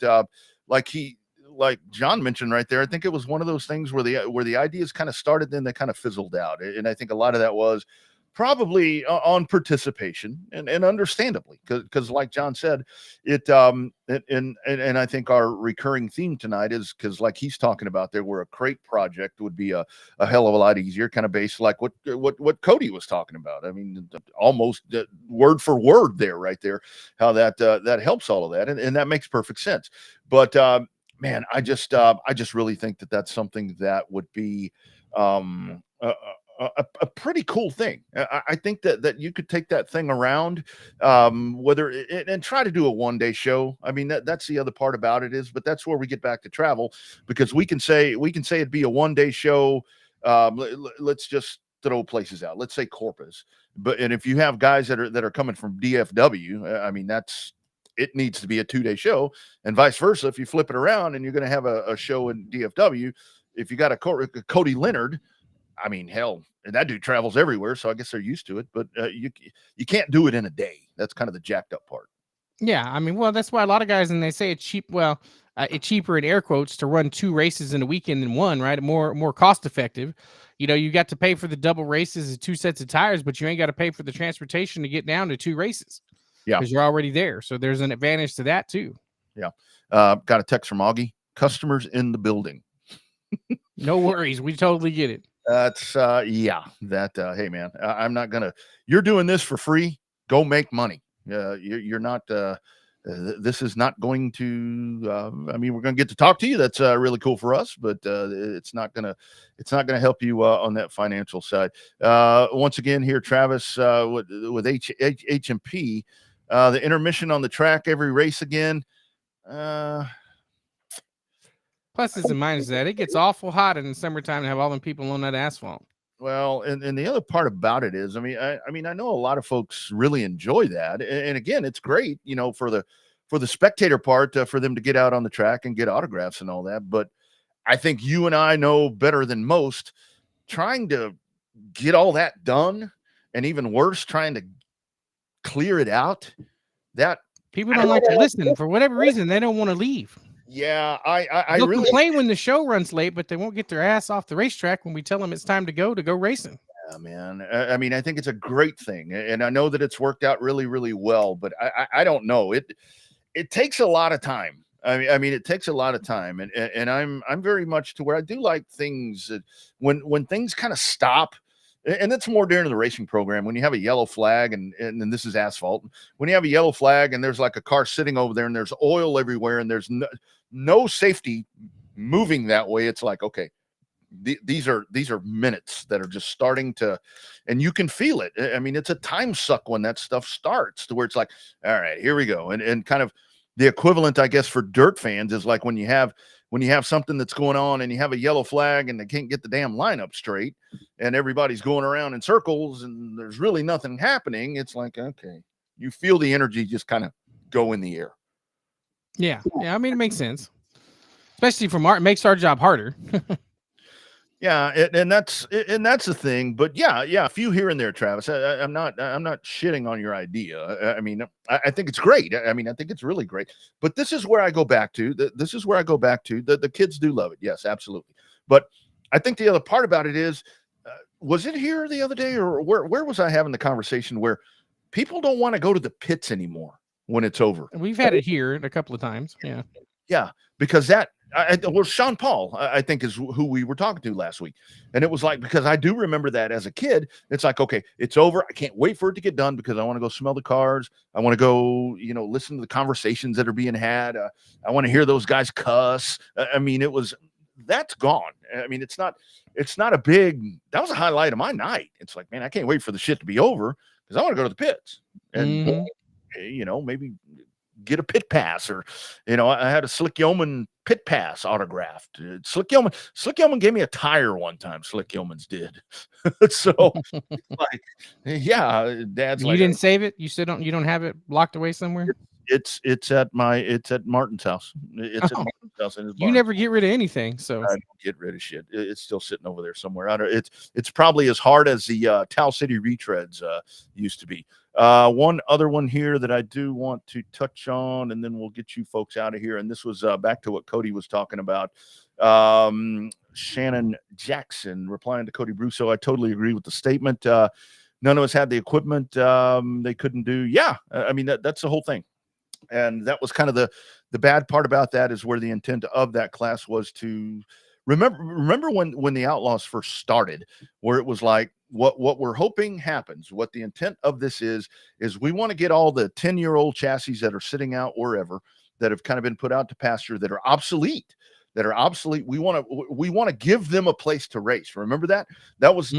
like John mentioned right there, I think it was one of those things where the ideas kind of started, then they kind of fizzled out. And I think a lot of that was probably on participation, and understandably, because like John said, it and I think our recurring theme tonight is because, like he's talking about there, where a crate project would be a hell of a lot easier, kind of based like what Cody was talking about. I mean, almost word for word there, right there, how that helps all of that, and that makes perfect sense. But man, I just really think that that's something that would be a pretty cool thing. I think that you could take that thing around, and try to do a one-day show. I mean, that's the other part about it is, but that's where we get back to travel, because we can say it'd be a one-day show. Let's just throw places out. Let's say Corpus, and if you have guys that are coming from DFW, I mean, it needs to be a 2-day show, and vice versa. If you flip it around and you're going to have a show in DFW, if you got a Cody Leonard, I mean, hell, that dude travels everywhere, so I guess they're used to it. But you can't do it in a day. That's kind of the jacked up part. Yeah, I mean, well, that's why a lot of guys, and they say it's cheap. Well, it's cheaper in air quotes to run 2 races in a weekend than one, right? More cost effective. You got to pay for the double races and 2 sets of tires, but you ain't got to pay for the transportation to get down to 2 races. Yeah, because you're already there. So there's an advantage to that too. Yeah. Got a text from Augie. Customers in the building. No worries. We totally get it. That's hey man, I'm not gonna, you're doing this for free. Go make money. You're not, this is not going to, I mean, we're going to get to talk to you. That's really cool for us, but it's not going to help you on that financial side. Once again here, Travis, with HMP, the intermission on the track, every race again. Pluses and minuses that it gets awful hot in the summertime to have all them people on that asphalt. Well, and the other part about it is, I mean, I know a lot of folks really enjoy that, and again, it's great, for the spectator part, for them to get out on the track and get autographs and all that. But I think you and I know better than most, trying to get all that done, and even worse, trying to clear it out. That people don't like to listen for whatever reason. They don't want to leave. Yeah, I They'll really complain when the show runs late, but they won't get their ass off the racetrack when we tell them it's time to go racing. Yeah, man. I mean, I think it's a great thing, and I know that it's worked out really, really well. But I don't know. It takes a lot of time. I mean, it takes a lot of time, and I'm very much to where I do like things that when things kind of stop, and that's more during the racing program when you have a yellow flag, and then this is asphalt. When you have a yellow flag and there's like a car sitting over there and there's oil everywhere and there's no safety moving that way, it's like, okay, these are minutes that are just starting to, and you can feel it. I mean, it's a time suck when that stuff starts to where it's like, all right, here we go. And kind of the equivalent, I guess, for dirt fans is like when you have something that's going on and you have a yellow flag and they can't get the damn lineup straight and everybody's going around in circles and there's really nothing happening. It's like, okay, you feel the energy just kind of go in the air. Yeah. I mean, it makes sense, especially for Martin. Makes our job harder. Yeah, and that's the thing. But yeah, a few here and there, Travis. I'm not shitting on your idea. I mean, I think it's great. I mean, I think it's really great. But this is where I go back to. The kids do love it. Yes, absolutely. But I think the other part about it is, was it here the other day, or where was I having the conversation where people don't want to go to the pits anymore when it's over? We've had it here a couple of times. Yeah, because that. Well, Sean Paul, I think, is who we were talking to last week. And it was like, because I do remember that as a kid, it's like, okay, it's over. I can't wait for it to get done because I want to go smell the cars. I want to go, listen to the conversations that are being had. I want to hear those guys cuss. I mean, that's gone. I mean, it's not a big, that was a highlight of my night. It's like, man, I can't wait for the shit to be over because I want to go to the pits and, maybe get a pit pass, or I had a Slick Yeoman pit pass autographed. Slick Yeoman gave me a tire one time. Slick Yeoman's did. So like, yeah, Dad's you like, didn't save it. You still you don't have it locked away somewhere. It's at Martin's house. It's at Martin's house in his barn. You never get rid of anything, so I don't get rid of shit. It's still sitting over there somewhere. It's probably as hard as the Towel City retreads used to be. One other one here that I do want to touch on, and then we'll get you folks out of here. And this was back to what Cody was talking about. Shannon Jackson replying to Cody Brusso. I totally agree with the statement. None of us had the equipment they couldn't do. Yeah, I mean, that's the whole thing. And that was kind of the bad part about that, is where the intent of that class was to remember when the Outlaws first started, where it was like, what we're hoping happens, what the intent of this is we want to get all the 10-year-old chassis that are sitting out wherever, that have kind of been put out to pasture, that are obsolete. We want to give them a place to race. Remember that? That was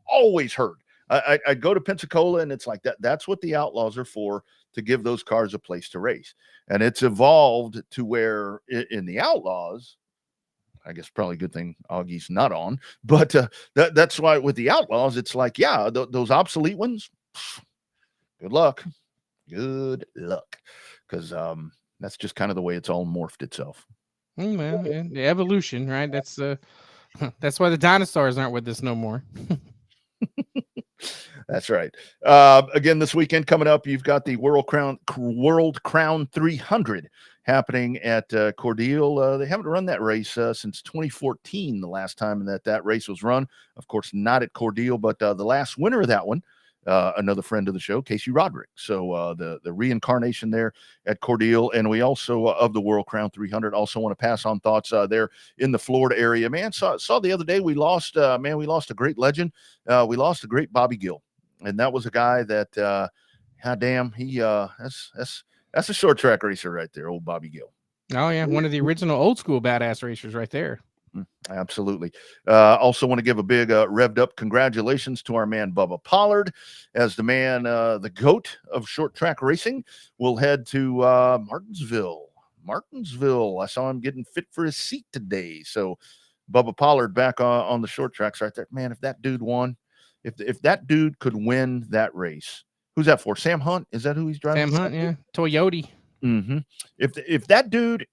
always heard. I go to Pensacola and it's like that. That's what the Outlaws are for, to give those cars a place to race. And it's evolved to where in the Outlaws, I guess probably a good thing Augie's not on, but that's why with the Outlaws, it's like, yeah, those obsolete ones, good luck. Because that's just kind of the way it's all morphed itself. Well, the evolution, right? That's why the dinosaurs aren't with us no more. That's right. Again, this weekend coming up, you've got the World Crown 300 happening at Cordele. They haven't run that race since 2014, the last time that race was run. Of course, not at Cordele, but the last winner of that one, another friend of the show, Casey Roderick. So the reincarnation there at Cordele. And we also, of the World Crown 300, also want to pass on thoughts there in the Florida area. Man, saw the other day we lost a great legend. We lost a great Bobby Gill. And that was a guy that, goddamn, that's a short track racer right there, old Bobby Gill. Oh, yeah, one of the original old school badass racers right there. Absolutely. Also want to give a big revved up congratulations to our man Bubba Pollard, as the man, the GOAT of short track racing, will head to Martinsville. I saw him getting fit for his seat today. So Bubba Pollard back on the short tracks right there. Man, if that dude won, if that dude could win that race, who's that for? Sam Hunt? Is that who he's driving? Sam Hunt, yeah. Toyota. Mm-hmm. If that dude,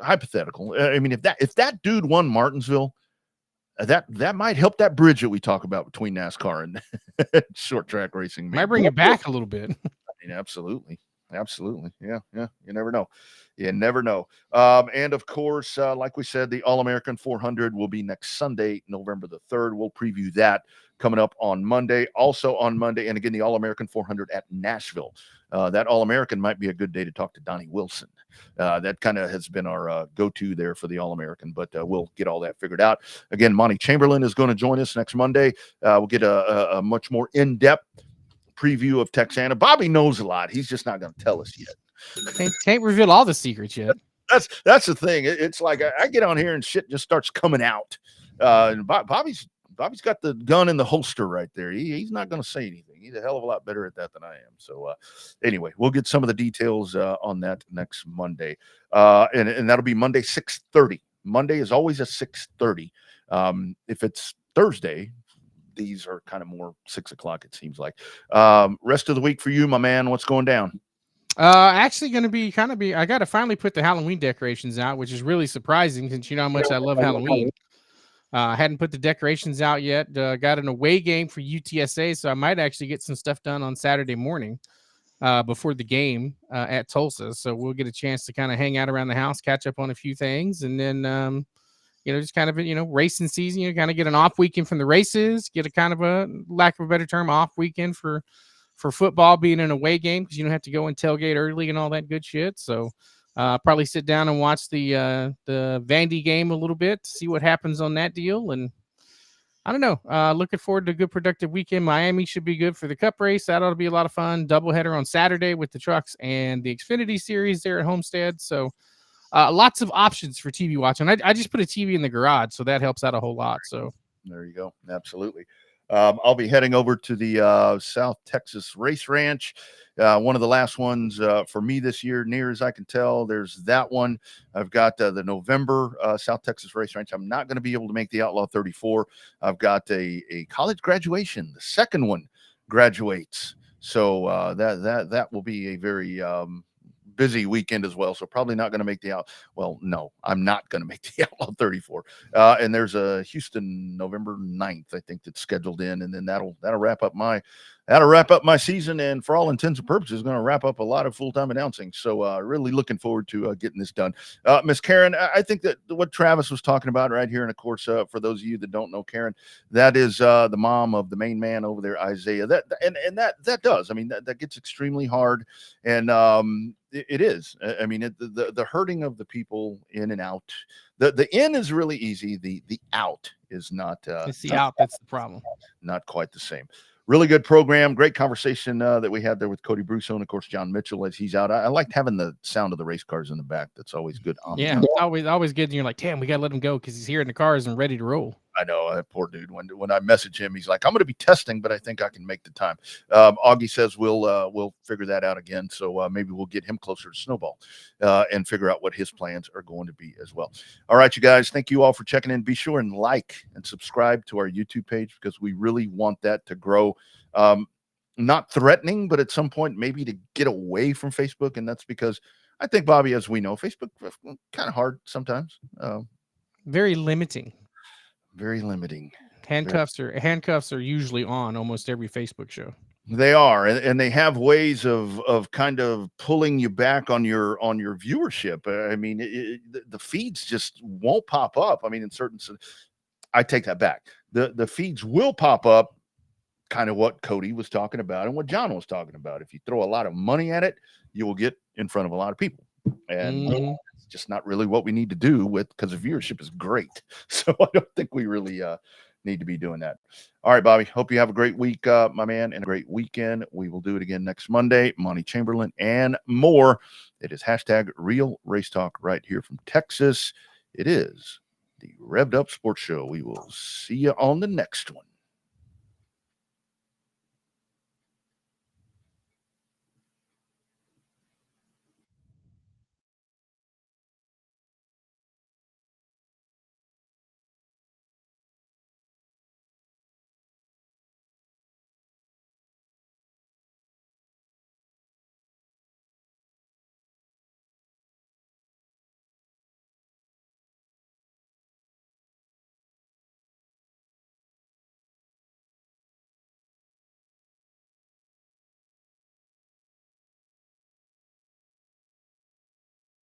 hypothetical. I mean, if that dude won Martinsville, that might help that bridge that we talk about between NASCAR and short track racing. Might bring it back a little bit. I mean, absolutely. Absolutely. Yeah. You never know. You never know. And of course, like we said, the All-American 400 will be next Sunday, November the 3rd. We'll preview that coming up on Monday. Also on Monday, and again, the All-American 400 at Nashville. That All-American might be a good day to talk to Donnie Wilson. That kind of has been our go-to there for the All-American, but we'll get all that figured out. Again, Monty Chamberlain is going to join us next Monday. We'll get a much more in-depth preview of Texana. Bobby knows a lot. He's just not going to tell us yet. Can't reveal all the secrets yet. That's the thing. It's like I get on here and shit just starts coming out. And Bobby's got the gun in the holster right there. He's not going to say anything. He's a hell of a lot better at that than I am. So anyway, we'll get some of the details on that next Monday. And that'll be Monday 6:30. Monday is always at 6:30. If it's Thursday, these are kind of more 6 o'clock, it seems like. Rest of the week for you, my man. What's going down? Actually going to be I got to finally put the Halloween decorations out, which is really surprising since you know how much I love Halloween. I hadn't put the decorations out yet. Got an away game for UTSA, so I might actually get some stuff done on Saturday morning before the game at Tulsa. So we'll get a chance to kind of hang out around the house, catch up on a few things, and then just kind of racing season. Kind of get an off weekend from the races, get a kind of a lack of a better term off weekend for football being an away game because you don't have to go and tailgate early and all that good shit. So probably sit down and watch the Vandy game a little bit to see what happens on that deal. And I don't know. Looking forward to a good productive weekend. Miami should be good for the Cup race. That ought to be a lot of fun. Doubleheader on Saturday with the trucks and the Xfinity Series there at Homestead. So lots of options for TV watching. I just put a TV in the garage, so that helps out a whole lot. So there you go. Absolutely. I'll be heading over to the South Texas Race Ranch. One of the last ones for me this year, near as I can tell. There's that one. I've got the November South Texas Race Ranch. I'm not going to be able to make the Outlaw 34. I've got a college graduation. The second one graduates. So that will be a very busy weekend as well, so probably not going to make I'm not going to make the Outlaw 34. And there's a Houston November 9th, I think, that's scheduled in, and then that'll wrap up my season, and for all intents and purposes going to wrap up a lot of full-time announcing. So really looking forward to getting this done. Miss Karen, I think that what Travis was talking about right here, and of course for those of you that don't know Karen, that is the mom of the main man over there, Isaiah. That does, I mean, that gets extremely hard, and it is. I mean, the hurting of the people in and out. The in is really easy. The out is not. It's the out that's the problem. Not quite the same. Really good program. Great conversation that we had there with Cody Brusso and, of course, John Mitchell as he's out. I liked having the sound of the race cars in the back. That's always good. Yeah, it's always good. And you're like, damn, we got to let him go because he's here in the cars and ready to roll. I know, that poor dude. When I message him, he's like, I'm going to be testing, but I think I can make the time. Augie says we'll figure that out again. So maybe we'll get him closer to Snowball and figure out what his plans are going to be as well. All right, you guys, thank you all for checking in. Be sure and like and subscribe to our YouTube page because we really want that to grow. Not threatening, but at some point maybe to get away from Facebook. And that's because I think, Bobby, as we know, Facebook kind of hard sometimes. Very limiting. Very limiting. Handcuffs are usually on almost every Facebook show. They are, and they have ways of kind of pulling you back on your viewership. I mean, the feeds just won't pop up. I mean, I take that back. The feeds will pop up, kind of what Cody was talking about and what John was talking about. If you throw a lot of money at it, you will get in front of a lot of people, and it's just not really what we need to do because the viewership is great. So I don't think we really need to be doing that. All right, Bobby, hope you have a great week, my man, and a great weekend. We will do it again next Monday. Monty Chamberlain and more. It is #Real Race Talk right here from Texas. It is the Revved Up Sports Show. We will see you on the next one.